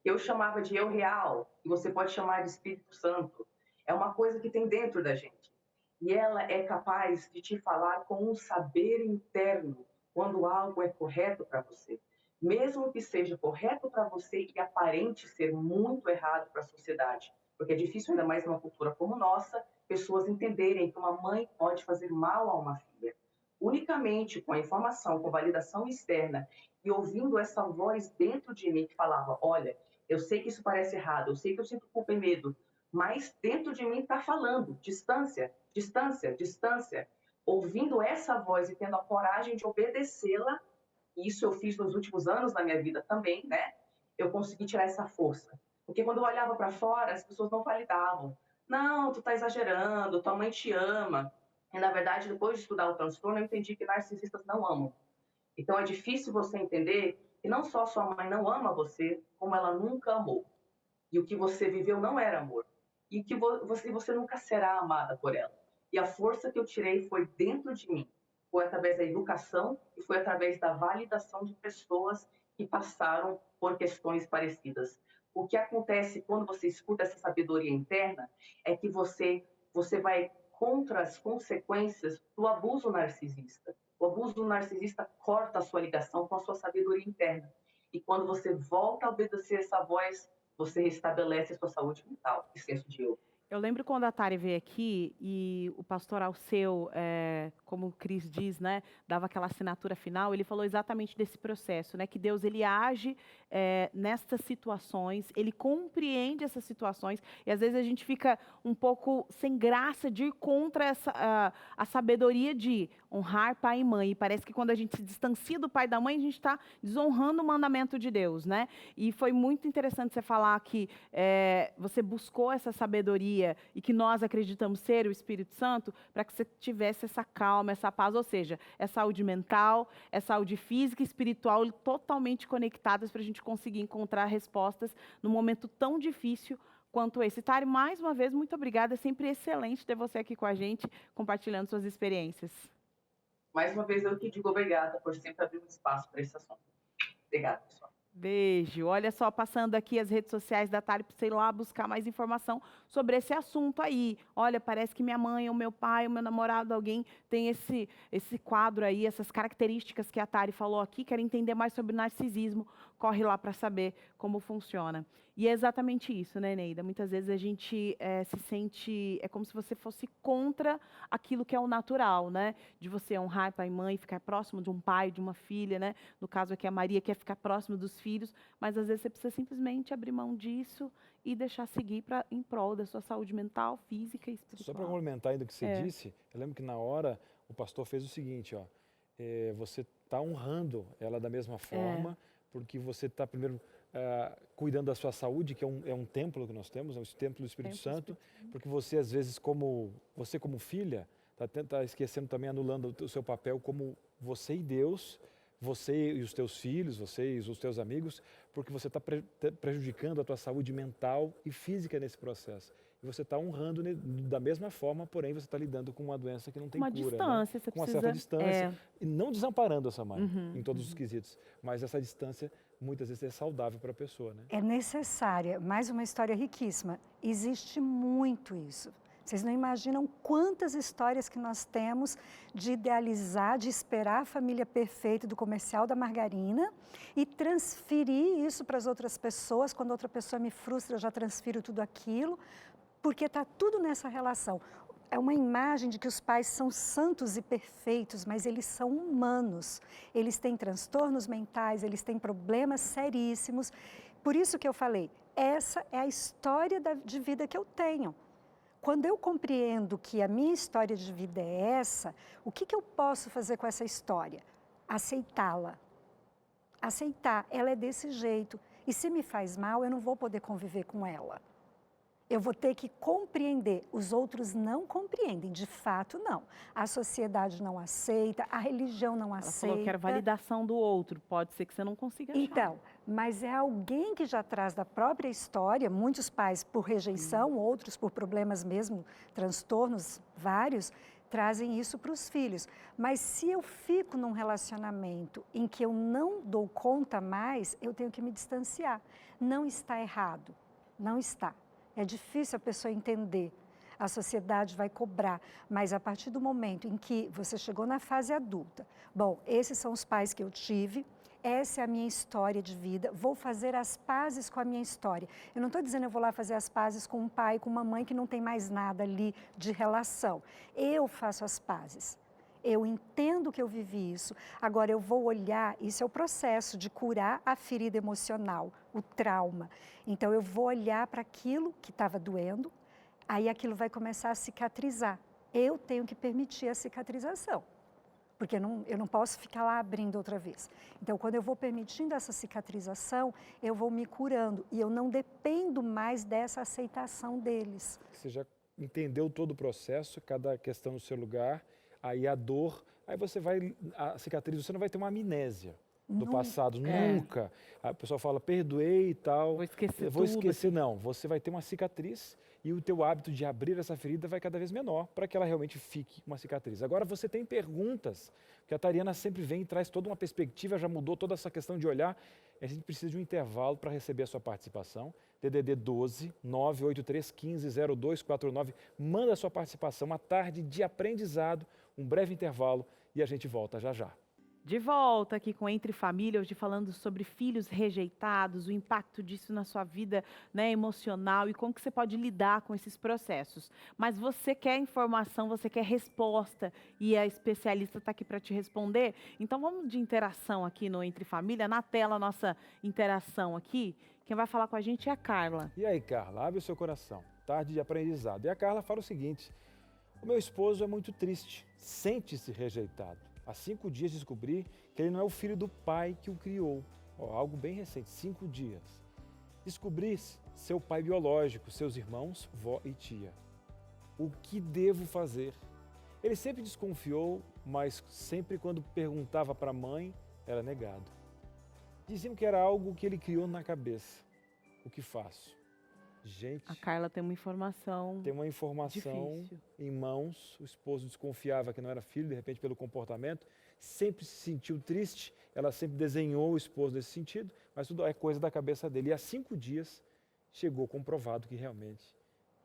Eu chamava de eu real, e você pode chamar de Espírito Santo. É uma coisa que tem dentro da gente. E ela é capaz de te falar com um saber interno quando algo é correto para você. Mesmo que seja correto para você e aparente ser muito errado para a sociedade. Porque é difícil, ainda mais numa cultura como nossa, pessoas entenderem que uma mãe pode fazer mal a uma filha. Unicamente com a informação, com validação externa e ouvindo essa voz dentro de mim que falava: olha, eu sei que isso parece errado, eu sei que eu sinto culpa e medo, mas dentro de mim está falando: distância, distância, distância. Ouvindo essa voz e tendo a coragem de obedecê-la, isso eu fiz nos últimos anos na minha vida também, né? Eu consegui tirar essa força. Porque quando eu olhava para fora, as pessoas não validavam. Não, tu tá exagerando, tua mãe te ama. E, na verdade, depois de estudar o transtorno, eu entendi que narcisistas não amam. Então, é difícil você entender que não só sua mãe não ama você, como ela nunca amou. E o que você viveu não era amor. E que você nunca será amada por ela. E a força que eu tirei foi dentro de mim. Foi através da educação e foi através da validação de pessoas que passaram por questões parecidas. O que acontece quando você escuta essa sabedoria interna é que você vai contra as consequências do abuso narcisista. O abuso narcisista corta a sua ligação com a sua sabedoria interna. E quando você volta a obedecer essa voz, você restabelece a sua saúde mental e senso de eu. Eu lembro quando a Tari veio aqui e o pastor Alceu, como o Cris diz, né, dava aquela assinatura final, ele falou exatamente desse processo, né, que Deus ele age nestas situações, ele compreende essas situações, e às vezes a gente fica um pouco sem graça de ir contra a sabedoria de honrar pai e mãe. E parece que quando a gente se distancia do pai e da mãe, a gente está desonrando o mandamento de Deus, né? E foi muito interessante você falar que você buscou essa sabedoria e que nós acreditamos ser o Espírito Santo para que você tivesse essa calma, essa paz, ou seja, é saúde mental, é saúde física e espiritual totalmente conectadas para a gente conseguir encontrar respostas num momento tão difícil quanto esse. Tari, mais uma vez, muito obrigada, é sempre excelente ter você aqui com a gente, compartilhando suas experiências. Mais uma vez, eu que digo obrigada por sempre abrir um espaço para esse assunto. Obrigada, pessoal. Beijo. Olha só, passando aqui as redes sociais da Tari, para você ir lá buscar mais informação sobre esse assunto aí. Olha, parece que minha mãe, ou meu pai, ou meu namorado, alguém tem esse quadro aí, essas características que a Tari falou aqui, quer entender mais sobre narcisismo, corre lá para saber como funciona. E é exatamente isso, né, Neida? Muitas vezes a gente se sente, é como se você fosse contra aquilo que é o natural, né? De você honrar pai e mãe, ficar próximo de um pai, de uma filha, né? No caso aqui a Maria quer ficar próximo dos filhos, mas às vezes você precisa simplesmente abrir mão disso e deixar seguir em prol da sua saúde mental, física e espiritual. Só para complementar ainda o que você disse, eu lembro que na hora o pastor fez o seguinte, ó, você está honrando ela da mesma forma, porque você está primeiro cuidando da sua saúde, que é um templo que nós temos, é o templo do Espírito Santo, porque você às vezes como filha, está esquecendo também, anulando o seu papel como você e Deus, você e os teus filhos, você e os teus amigos, porque você está prejudicando a tua saúde mental e física nesse processo. E você está honrando da mesma forma, porém você está lidando com uma doença que não tem cura. Distância, né? Com uma certa distância. E não desamparando essa mãe em todos os quesitos. Mas essa distância muitas vezes é saudável para a pessoa. Né? É necessária. Mais uma história riquíssima. Existe muito isso. Vocês não imaginam quantas histórias que nós temos de idealizar, de esperar a família perfeita do comercial da margarina e transferir isso para as outras pessoas. Quando outra pessoa me frustra, eu já transfiro tudo aquilo, porque está tudo nessa relação. É uma imagem de que os pais são santos e perfeitos, mas eles são humanos. Eles têm transtornos mentais, eles têm problemas seríssimos. Por isso que eu falei, essa é a história de vida que eu tenho. Quando eu compreendo que a minha história de vida é essa, o que eu posso fazer com essa história? Aceitá-la. Aceitar, ela é desse jeito. E se me faz mal, eu não vou poder conviver com ela. Eu vou ter que compreender. Os outros não compreendem, de fato não. A sociedade não aceita, a religião não aceita. Ela falou que era validação do outro, pode ser que você não consiga achar. Então, mas é alguém que já traz da própria história, muitos pais por rejeição, outros por problemas mesmo, transtornos vários, trazem isso para os filhos. Mas se eu fico num relacionamento em que eu não dou conta mais, eu tenho que me distanciar. Não está errado, não está. É difícil a pessoa entender, a sociedade vai cobrar, mas a partir do momento em que você chegou na fase adulta, bom, esses são os pais que eu tive, essa é a minha história de vida, vou fazer as pazes com a minha história. Eu não estou dizendo eu vou lá fazer as pazes com um pai, com uma mãe que não tem mais nada ali de relação. Eu faço as pazes. Eu entendo que eu vivi isso, agora eu vou olhar, isso é o processo de curar a ferida emocional, o trauma. Então eu vou olhar para aquilo que estava doendo, aí aquilo vai começar a cicatrizar. Eu tenho que permitir a cicatrização, porque eu não posso ficar lá abrindo outra vez. Então quando eu vou permitindo essa cicatrização, eu vou me curando e eu não dependo mais dessa aceitação deles. Você já entendeu todo o processo, cada questão no seu lugar. Aí a dor, aí você vai, a cicatriz, você não vai ter uma amnésia do passado, nunca. A pessoa fala, perdoei e tal. Vou esquecer vou tudo esquecer, aqui. não. Você vai ter uma cicatriz e o teu hábito de abrir essa ferida vai cada vez menor, para que ela realmente fique uma cicatriz. Agora você tem perguntas, que a Tariana sempre vem e traz toda uma perspectiva, já mudou toda essa questão de olhar. A gente precisa de um intervalo para receber a sua participação. DDD 12 983 15 0249. Manda a sua participação, uma tarde de aprendizado, um breve intervalo e a gente volta já já. De volta aqui com Entre Família, hoje falando sobre filhos rejeitados, o impacto disso na sua vida, né, emocional e como que você pode lidar com esses processos. Mas você quer informação, você quer resposta e a especialista está aqui para te responder. Então vamos de interação aqui no Entre Família, na tela nossa interação aqui. Quem vai falar com a gente é a Carla. E aí, Carla, abre o seu coração. Tarde de aprendizado. E a Carla fala o seguinte: o meu esposo é muito triste, sente-se rejeitado. Há 5 dias descobri que ele não é o filho do pai que o criou. Algo bem recente, 5 dias. Descobri seu pai biológico, seus irmãos, vó e tia. O que devo fazer? Ele sempre desconfiou, mas sempre quando perguntava para a mãe, era negado. Diziam que era algo que ele criou na cabeça. O que faço? Gente, A Carla tem uma informação. tem uma informação difícil. em mãos, o esposo desconfiava que não era filho, de repente pelo comportamento, sempre se sentiu triste, ela sempre desenhou o esposo nesse sentido, mas tudo é coisa da cabeça dele. E há 5 dias chegou comprovado que realmente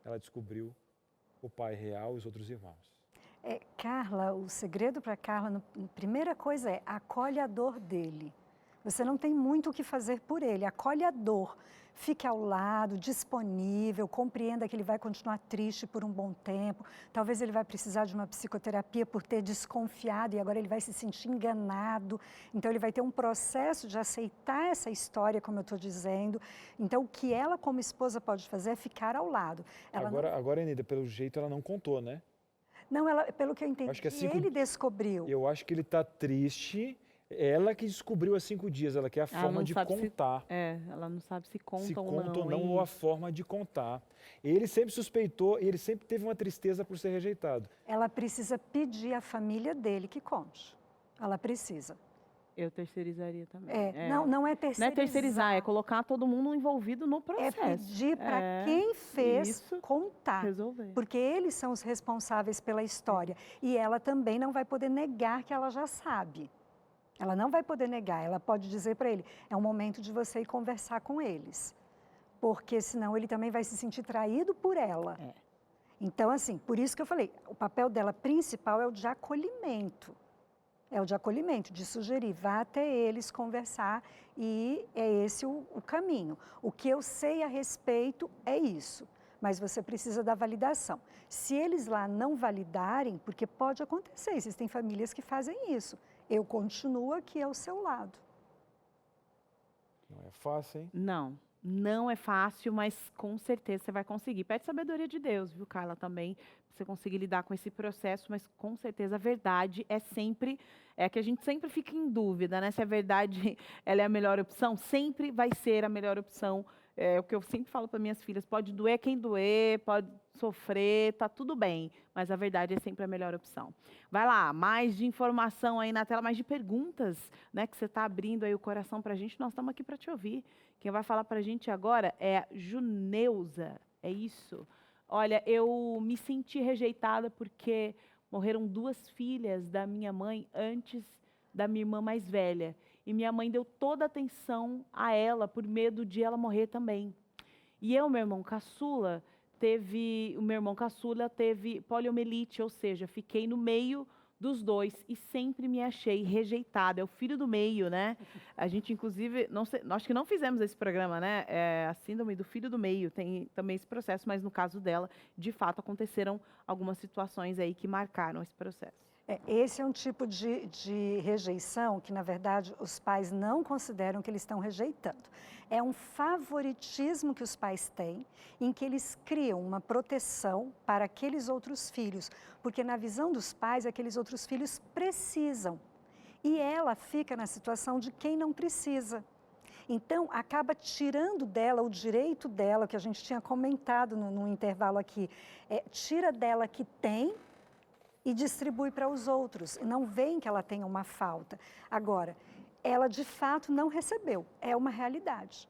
ela descobriu o pai real e os outros irmãos. Carla, o segredo para Carla, a primeira coisa é acolhe a dor dele. Você não tem muito o que fazer por ele, acolhe a dor. Fique ao lado, disponível, compreenda que ele vai continuar triste por um bom tempo. Talvez ele vai precisar de uma psicoterapia por ter desconfiado e agora ele vai se sentir enganado. Então ele vai ter um processo de aceitar essa história, como eu estou dizendo. Então o que ela como esposa pode fazer é ficar ao lado. Agora, Enida, pelo jeito ela não contou, né? Não, pelo que eu entendi, Acho que ele descobriu. Eu acho que ele está triste. Ela que descobriu há 5 dias, ela quer a forma de contar. Ela não sabe se conta Se ou conta não. ou não, ou a forma de contar. Ele sempre suspeitou, e ele sempre teve uma tristeza por ser rejeitado. Ela precisa pedir à família dele que conte. Ela precisa. Eu terceirizaria também. Não é terceirizar. Não é terceirizar, é colocar todo mundo envolvido no processo. É pedir para quem fez contar. Resolver. Porque eles são os responsáveis pela história. E ela também não vai poder negar que ela já sabe. Ela não vai poder negar, ela pode dizer para ele, é um momento de você ir conversar com eles. Porque senão ele também vai se sentir traído por ela. Então, assim, por isso que eu falei, o papel dela principal é o de acolhimento. É o de acolhimento, de sugerir, vá até eles conversar e é esse o caminho. O que eu sei a respeito é isso, mas você precisa da validação. Se eles lá não validarem, porque pode acontecer, existem famílias que fazem isso, eu continuo aqui ao seu lado. Não é fácil, hein? Não, não é fácil, mas com certeza você vai conseguir. Pede sabedoria de Deus, viu, Carla, também, pra você conseguir lidar com esse processo, mas com certeza a verdade é que a gente sempre fica em dúvida, né? Se a verdade ela é a melhor opção, sempre vai ser a melhor opção. É o que eu sempre falo para minhas filhas, pode doer quem doer, pode sofrer, tá tudo bem, mas a verdade é sempre a melhor opção. Vai lá, mais de informação aí na tela, mais de perguntas, né, que você está abrindo aí o coração para a gente, nós estamos aqui para te ouvir. Quem vai falar para a gente agora é a Juneuza, é isso? Olha, eu me senti rejeitada porque morreram 2 filhas da minha mãe antes da minha irmã mais velha. E minha mãe deu toda a atenção a ela por medo de ela morrer também. E meu irmão caçula teve poliomielite, ou seja, fiquei no meio dos 2 e sempre me achei rejeitada. É o filho do meio, né? A gente, inclusive, acho que não fizemos esse programa, né? A síndrome do filho do meio tem também esse processo, mas no caso dela, de fato, aconteceram algumas situações aí que marcaram esse processo. Esse é um tipo de rejeição que, na verdade, os pais não consideram que eles estão rejeitando. É um favoritismo que os pais têm, em que eles criam uma proteção para aqueles outros filhos, porque na visão dos pais, aqueles outros filhos precisam. E ela fica na situação de quem não precisa. Então, acaba tirando dela o direito dela, que a gente tinha comentado no intervalo aqui, tira dela que tem, e distribui para os outros, não veem que ela tenha uma falta. Agora, ela de fato não recebeu, é uma realidade.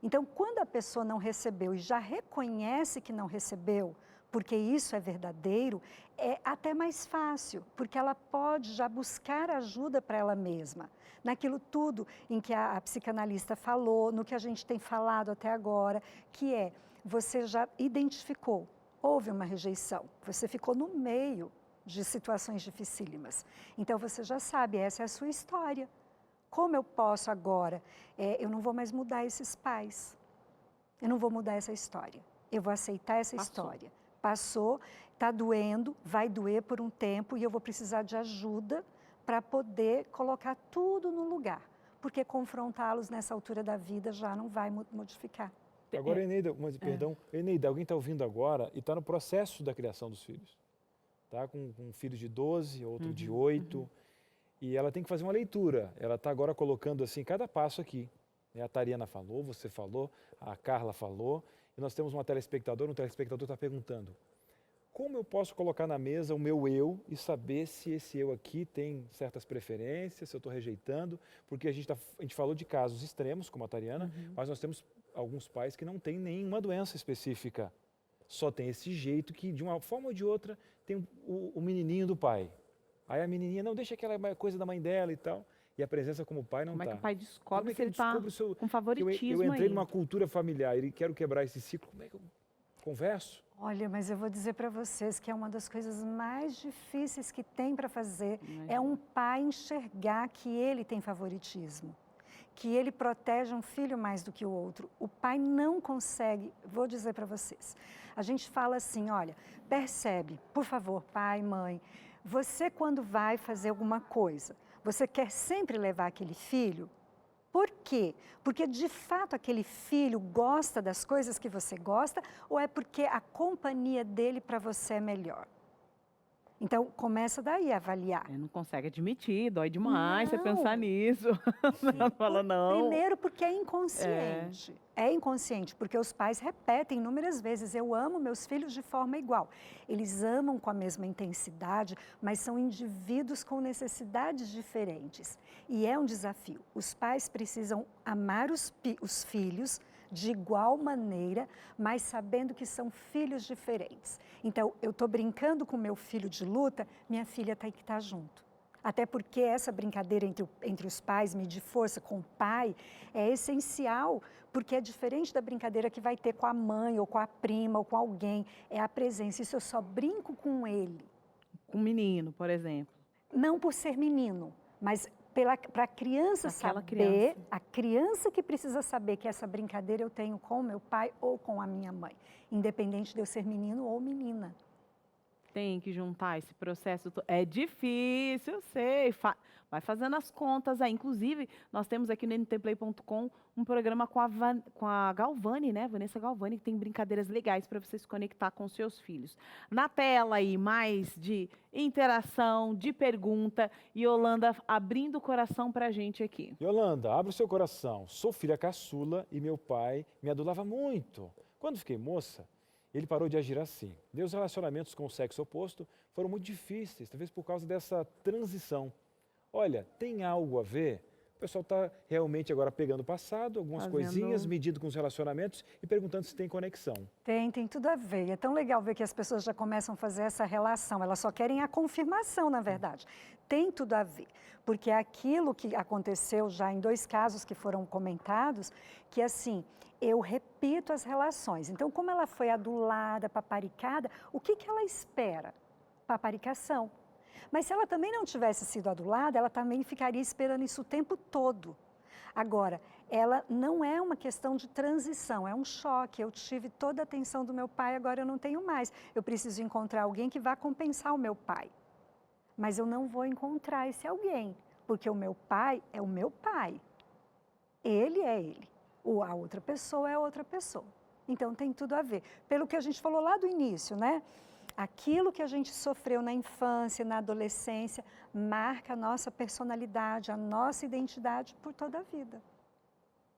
Então, quando a pessoa não recebeu e já reconhece que não recebeu, porque isso é verdadeiro, é até mais fácil, porque ela pode já buscar ajuda para ela mesma. Naquilo tudo em que a psicanalista falou, no que a gente tem falado até agora, que você já identificou, houve uma rejeição, você ficou no meio de situações dificílimas. Então, você já sabe, essa é a sua história. Como eu posso agora? Eu não vou mais mudar esses pais. Eu não vou mudar essa história. Eu vou aceitar essa história. Passou, está doendo, vai doer por um tempo e eu vou precisar de ajuda para poder colocar tudo no lugar. Porque confrontá-los nessa altura da vida já não vai modificar. Agora, Eneida, perdão, Eneida, alguém está ouvindo agora e está no processo da criação dos filhos. Tá? Com um filho de 12, outro de 8, e ela tem que fazer uma leitura. Ela está agora colocando assim cada passo aqui. A Tariana falou, você falou, a Carla falou, e nós temos um telespectador está perguntando: como eu posso colocar na mesa o meu eu e saber se esse eu aqui tem certas preferências, se eu estou rejeitando? Porque a gente falou de casos extremos, como a Tariana, mas nós temos alguns pais que não têm nenhuma doença específica. Só tem esse jeito que, de uma forma ou de outra, tem o menininho do pai. Aí a menininha, não, deixa aquela coisa da mãe dela e tal. E a presença como pai não está. Como é que o pai descobre se ele está com favoritismo? Eu entrei numa cultura familiar e quero quebrar esse ciclo. Como é que eu converso? Olha, mas eu vou dizer para vocês que é uma das coisas mais difíceis que tem para fazer. É um pai enxergar que ele tem favoritismo, que ele protege um filho mais do que o outro. O pai não consegue, vou dizer para vocês, a gente fala assim, olha, percebe, por favor, pai, mãe, você quando vai fazer alguma coisa, você quer sempre levar aquele filho? Por quê? Porque de fato aquele filho gosta das coisas que você gosta ou é porque a companhia dele para você é melhor? Então, começa daí a avaliar. Não consegue admitir, dói demais você pensar nisso. Não fala não. Primeiro porque é inconsciente. É inconsciente, porque os pais repetem inúmeras vezes, eu amo meus filhos de forma igual. Eles amam com a mesma intensidade, mas são indivíduos com necessidades diferentes. E é um desafio. Os pais precisam amar os filhos de igual maneira, mas sabendo que são filhos diferentes. Então, eu estou brincando com meu filho de luta, minha filha tem que estar junto. Até porque essa brincadeira entre os pais, medir força com o pai, é essencial, porque é diferente da brincadeira que vai ter com a mãe, ou com a prima, ou com alguém. É a presença. Isso eu só brinco com ele. Com o menino, por exemplo. Não por ser menino, mas para a criança saber, criança. a criança que precisa saber que essa brincadeira eu tenho com o meu pai ou com a minha mãe, independente de eu ser menino ou menina. Tem que juntar esse processo. É difícil, eu sei. Vai fazendo as contas aí. Inclusive, nós temos aqui no ntplay.com um programa com a Galvani, né? Vanessa Galvani, que tem brincadeiras legais para você se conectar com seus filhos. Na tela aí, mais de interação, de pergunta. E Yolanda abrindo o coração para a gente aqui. Yolanda, abre o seu coração. Sou filha caçula e meu pai me adulava muito. Quando fiquei moça, ele parou de agir assim. Meus relacionamentos com o sexo oposto foram muito difíceis, talvez por causa dessa transição. Olha, tem algo a ver? O pessoal está realmente agora pegando o passado, algumas coisinhas, medindo com os relacionamentos e perguntando se tem conexão. Tem tudo a ver. É tão legal ver que as pessoas já começam a fazer essa relação. Elas só querem a confirmação, na verdade. Tem tudo a ver. Porque é aquilo que aconteceu já em 2 casos que foram comentados, que assim, eu repito as relações. Então, como ela foi adulada, paparicada, o que ela espera? Paparicação. Mas se ela também não tivesse sido adulada, ela também ficaria esperando isso o tempo todo. Agora, ela não é uma questão de transição, é um choque. Eu tive toda a atenção do meu pai, agora eu não tenho mais. Eu preciso encontrar alguém que vá compensar o meu pai. Mas eu não vou encontrar esse alguém, porque o meu pai é o meu pai. Ele é ele. Ou a outra pessoa é outra pessoa. Então tem tudo a ver. Pelo que a gente falou lá do início, né? Aquilo que a gente sofreu na infância, na adolescência, marca a nossa personalidade, a nossa identidade por toda a vida.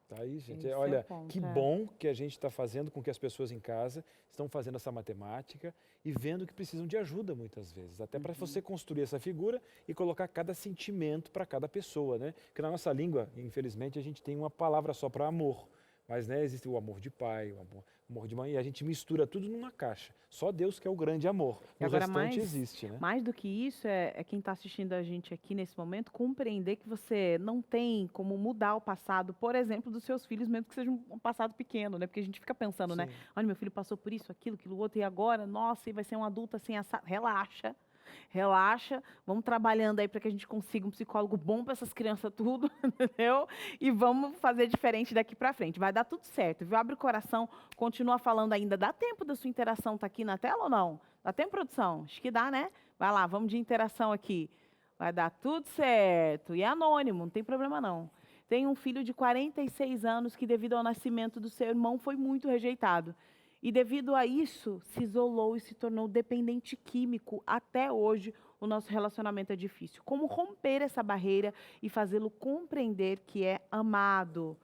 Tá aí, gente. Olha, que bom que a gente está fazendo com que as pessoas em casa estão fazendo essa matemática e vendo que precisam de ajuda muitas vezes. Até para você construir essa figura e colocar cada sentimento para cada pessoa, né? Porque na nossa língua, infelizmente, a gente tem uma palavra só para amor. Mas, né, existe o amor de pai, o amor de mãe, e a gente mistura tudo numa caixa. Só Deus que é o grande amor. O restante existe, né? Mais do que isso, é quem está assistindo a gente aqui nesse momento, compreender que você não tem como mudar o passado, por exemplo, dos seus filhos, mesmo que seja um passado pequeno, né? Porque a gente fica pensando, né? Olha, meu filho passou por isso, aquilo outro, e agora, nossa, e vai ser um adulto assim, relaxa. Relaxa, vamos trabalhando aí para que a gente consiga um psicólogo bom para essas crianças tudo, entendeu? E vamos fazer diferente daqui para frente. Vai dar tudo certo, viu? Abre o coração, continua falando ainda. Dá tempo da sua interação tá aqui na tela ou não? Dá tempo, produção? Acho que dá, né? Vai lá, vamos de interação aqui. Vai dar tudo certo. E é anônimo, não tem problema não. Tem um filho de 46 anos que, devido ao nascimento do seu irmão, foi muito rejeitado. E devido a isso, se isolou e se tornou dependente químico. Até hoje, o nosso relacionamento é difícil. Como romper essa barreira e fazê-lo compreender que é amado?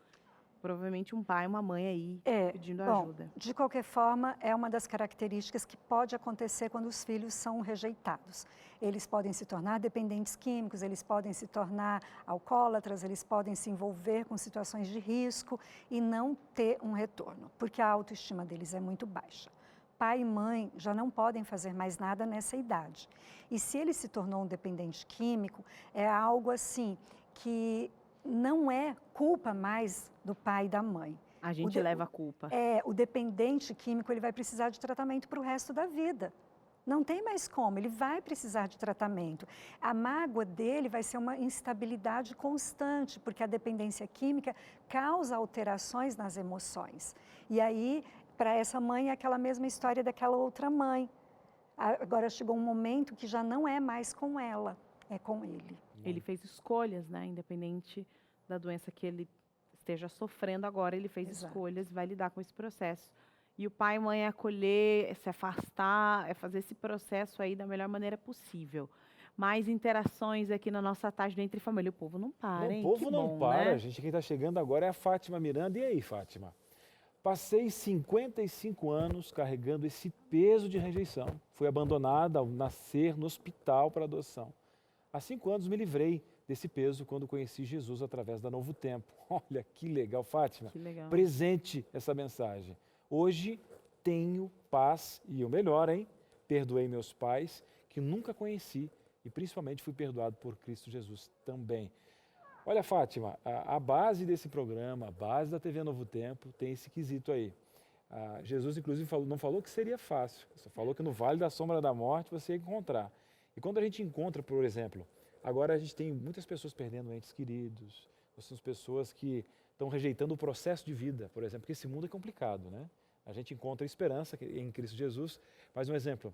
Provavelmente um pai, uma mãe aí pedindo ajuda. De qualquer forma, é uma das características que pode acontecer quando os filhos são rejeitados. Eles podem se tornar dependentes químicos, eles podem se tornar alcoólatras, eles podem se envolver com situações de risco e não ter um retorno, porque a autoestima deles é muito baixa. Pai e mãe já não podem fazer mais nada nessa idade. E se ele se tornou um dependente químico, é algo assim que não é culpa mais do pai e da mãe. A gente leva a culpa. O dependente químico, ele vai precisar de tratamento para o resto da vida. Não tem mais como, ele vai precisar de tratamento. A mágoa dele vai ser uma instabilidade constante, porque a dependência química causa alterações nas emoções. E aí, para essa mãe, é aquela mesma história daquela outra mãe. Agora chegou um momento que já não é mais com ela, é com ele. Ele fez escolhas, né? Independente da doença que ele esteja sofrendo agora, ele fez escolhas e vai lidar com esse processo. E o pai e mãe é acolher, é se afastar, é fazer esse processo aí da melhor maneira possível. Mais interações aqui na nossa tarde do Entre Família. O povo não para, hein? O povo não para, né? gente. Quem está chegando agora é a Fátima Miranda. E aí, Fátima? Passei 55 anos carregando esse peso de rejeição. Fui abandonada ao nascer no hospital para adoção. Há 5 anos me livrei desse peso quando conheci Jesus através da Novo Tempo. Olha que legal, Fátima. Que legal. Presente essa mensagem. Hoje tenho paz e o melhor, hein? Perdoei meus pais que nunca conheci e principalmente fui perdoado por Cristo Jesus também. Olha, Fátima, a base desse programa, a base da TV Novo Tempo, tem esse quesito aí. Jesus, inclusive, não falou que seria fácil, só falou que no Vale da Sombra da Morte você ia encontrar. E quando a gente encontra, por exemplo, agora a gente tem muitas pessoas perdendo entes queridos, são pessoas que estão rejeitando o processo de vida, por exemplo, porque esse mundo é complicado, né? A gente encontra esperança em Cristo Jesus, mas um exemplo,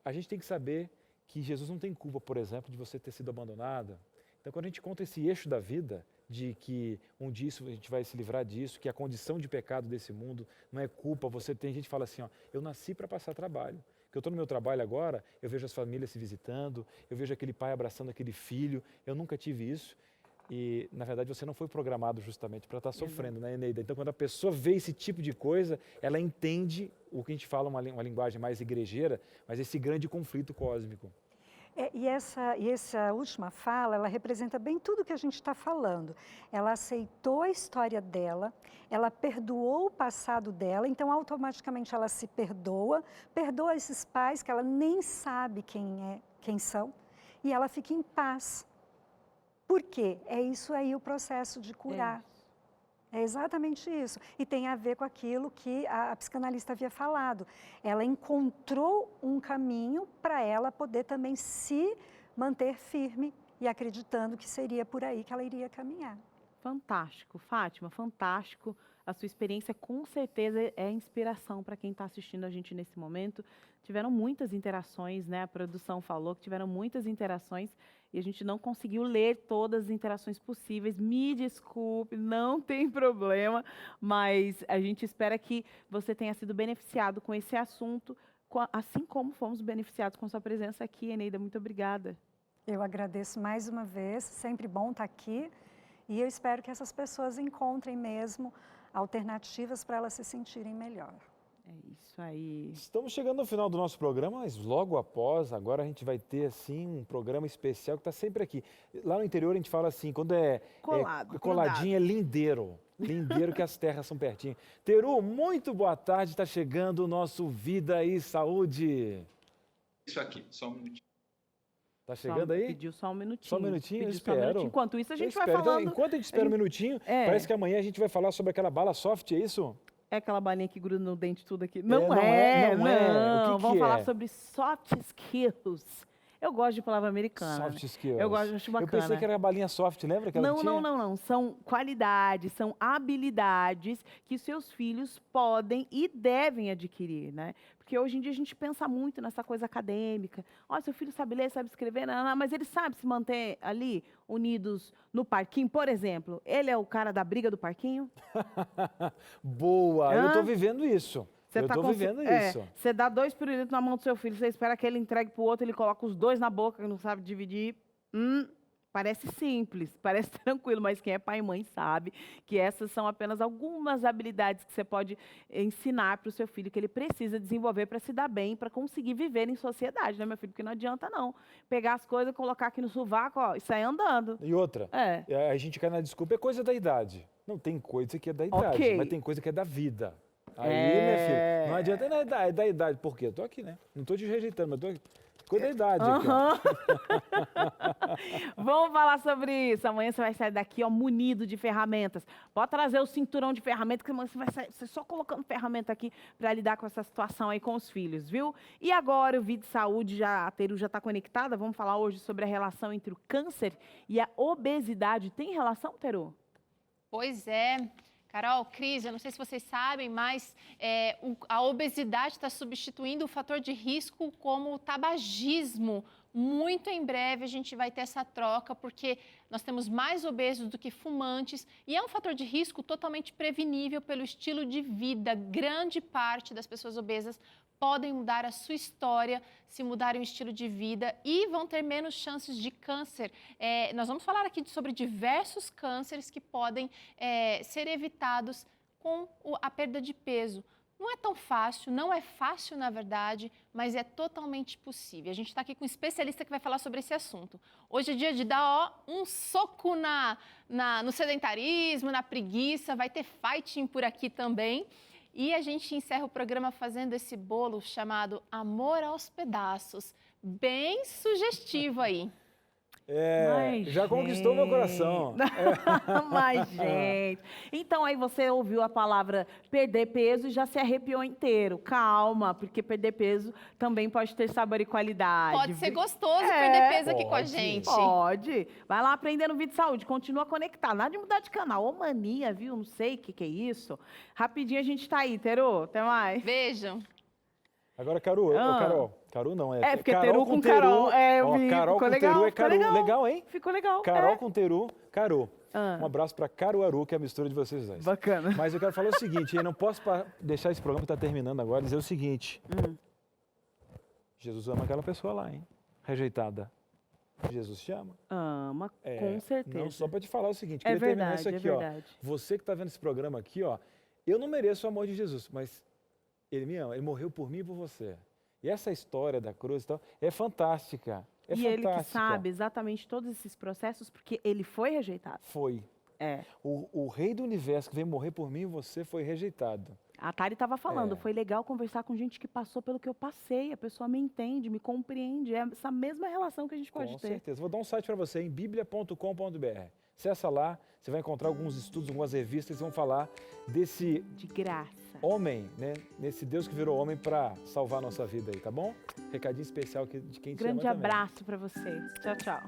a gente tem que saber que Jesus não tem culpa, por exemplo, de você ter sido abandonada. Então, quando a gente conta esse eixo da vida, de que um dia a gente vai se livrar disso, que a condição de pecado desse mundo não é culpa, tem gente que fala assim, ó, eu nasci para passar trabalho, que eu estou no meu trabalho agora, eu vejo as famílias se visitando, eu vejo aquele pai abraçando aquele filho, eu nunca tive isso. E, na verdade, você não foi programado justamente para estar sofrendo, né, Eneida? Então, quando a pessoa vê esse tipo de coisa, ela entende o que a gente fala, uma linguagem mais igrejeira, mas esse grande conflito cósmico. E essa última fala, ela representa bem tudo que a gente está falando. Ela aceitou a história dela, ela perdoou o passado dela, então automaticamente ela se perdoa esses pais que ela nem sabe quem são, e ela fica em paz. Por quê? É isso aí o processo de curar. É exatamente isso. E tem a ver com aquilo que a psicanalista havia falado. Ela encontrou um caminho para ela poder também se manter firme e acreditando que seria por aí que ela iria caminhar. Fantástico, Fátima, fantástico. A sua experiência com certeza é inspiração para quem está assistindo a gente nesse momento. Tiveram muitas interações, né? A produção falou que tiveram muitas interações e a gente não conseguiu ler todas as interações possíveis. Me desculpe, não tem problema, mas a gente espera que você tenha sido beneficiado com esse assunto, assim como fomos beneficiados com sua presença aqui, Eneida. Muito obrigada. Eu agradeço mais uma vez, sempre bom estar aqui, e eu espero que essas pessoas encontrem mesmo alternativas para elas se sentirem melhor. É isso aí. Estamos chegando no final do nosso programa, mas logo após, agora a gente vai ter assim um programa especial que está sempre aqui. Lá no interior a gente fala assim, quando coladinho é lindeiro. Lindeiro que as terras são pertinho. Teru, muito boa tarde, está chegando o nosso Vida e Saúde. Isso aqui, só um minutinho. Tá chegando aí? Pediu só um minutinho. Só um minutinho? Eu espero. Enquanto isso, a gente vai falando... Então, enquanto a gente espera um minutinho, parece que amanhã a gente vai falar sobre aquela bala soft, é isso? É aquela balinha que gruda no dente tudo aqui? Não é. O que Vamos falar sobre soft skills. Eu gosto de palavra americana. Soft skills. Eu acho bacana. Eu pensei que era a balinha soft, lembra que ela tinha? Não. São qualidades, são habilidades que seus filhos podem e devem adquirir, né? Porque hoje em dia a gente pensa muito nessa coisa acadêmica. Olha, seu filho sabe ler, sabe escrever, não, mas ele sabe se manter ali, unidos no parquinho, por exemplo. Ele é o cara da briga do parquinho? Boa, eu estou vivendo isso. Você dá 2 pirulitos na mão do seu filho, você espera que ele entregue para o outro, ele coloca os 2 na boca, não sabe dividir. Parece simples, parece tranquilo, mas quem é pai e mãe sabe que essas são apenas algumas habilidades que você pode ensinar para o seu filho, que ele precisa desenvolver para se dar bem, para conseguir viver em sociedade, né, meu filho? Porque não adianta, não. Pegar as coisas, colocar aqui no sovaco, ó, e sair andando. E outra, a gente cai na desculpa, é coisa da idade. Não tem coisa que é da idade, mas tem coisa que é da vida. Aí, minha filha, não adianta, é da idade. Por quê? Eu tô aqui, né? Não tô te rejeitando, mas tô aqui. Coisa da idade aqui, ó. Vamos falar sobre isso. Amanhã você vai sair daqui, ó, munido de ferramentas. Pode trazer o cinturão de ferramentas, que amanhã você vai sair só colocando ferramenta aqui para lidar com essa situação aí com os filhos, viu? E agora o Vida e Saúde, a Teru já está conectada. Vamos falar hoje sobre a relação entre o câncer e a obesidade. Tem relação, Teru? Pois é. Carol, Cris, eu não sei se vocês sabem, mas a obesidade está substituindo o fator de risco como o tabagismo. Muito em breve a gente vai ter essa troca, porque nós temos mais obesos do que fumantes e é um fator de risco totalmente prevenível pelo estilo de vida. Grande parte das pessoas obesas podem mudar a sua história se mudarem o estilo de vida e vão ter menos chances de câncer. Nós vamos falar aqui sobre diversos cânceres que podem ser evitados com a perda de peso. Não é tão fácil, não é fácil na verdade, mas é totalmente possível. A gente está aqui com um especialista que vai falar sobre esse assunto. Hoje é dia de dar um soco no sedentarismo, na preguiça, vai ter fighting por aqui também. E a gente encerra o programa fazendo esse bolo chamado Amor aos Pedaços. Bem sugestivo aí. Já conquistou meu coração. Mas, gente... Então, aí você ouviu a palavra perder peso e já se arrepiou inteiro. Calma, porque perder peso também pode ter sabor e qualidade. Pode ser gostoso perder peso aqui com a gente. Pode. Vai lá aprender no Vídeo Saúde, continua conectado. Nada de mudar de canal. Ô, mania, viu? Não sei o que é isso. Rapidinho a gente tá aí, Terô. Até mais. Beijão. Agora, Carol, Carol não, porque Carol Teru com Carol. Carol com Teru é Caru. Legal, hein? Ficou legal. Carol com Teru, Caru. Um abraço para Caruaru, que é a mistura de vocês dois. Bacana. Mas eu quero falar o seguinte, eu não posso deixar esse programa que está terminando agora, dizer o seguinte. Jesus ama aquela pessoa lá, hein? Rejeitada. Jesus te ama. Ama, com certeza. Não, só para te falar o seguinte, queria terminar isso aqui, ó. Você que está vendo esse programa aqui, ó, eu não mereço o amor de Jesus, mas Ele me ama, Ele morreu por mim e por você. E essa história da cruz e tal, é fantástica. Ele que sabe exatamente todos esses processos, porque ele foi rejeitado. Foi. O rei do universo que veio morrer por mim e você foi rejeitado. A Tari estava falando, foi legal conversar com gente que passou pelo que eu passei, a pessoa me entende, me compreende, é essa mesma relação que a gente pode ter. Com certeza. Vou dar um site para você, em biblia.com.br. Acessa lá, você vai encontrar alguns estudos, algumas revistas que vão falar desse... De graça. Homem, né? Nesse Deus que virou homem para salvar a nossa vida aí, tá bom? Recadinho especial de quem te ama também. Grande abraço para vocês. Tchau, tchau.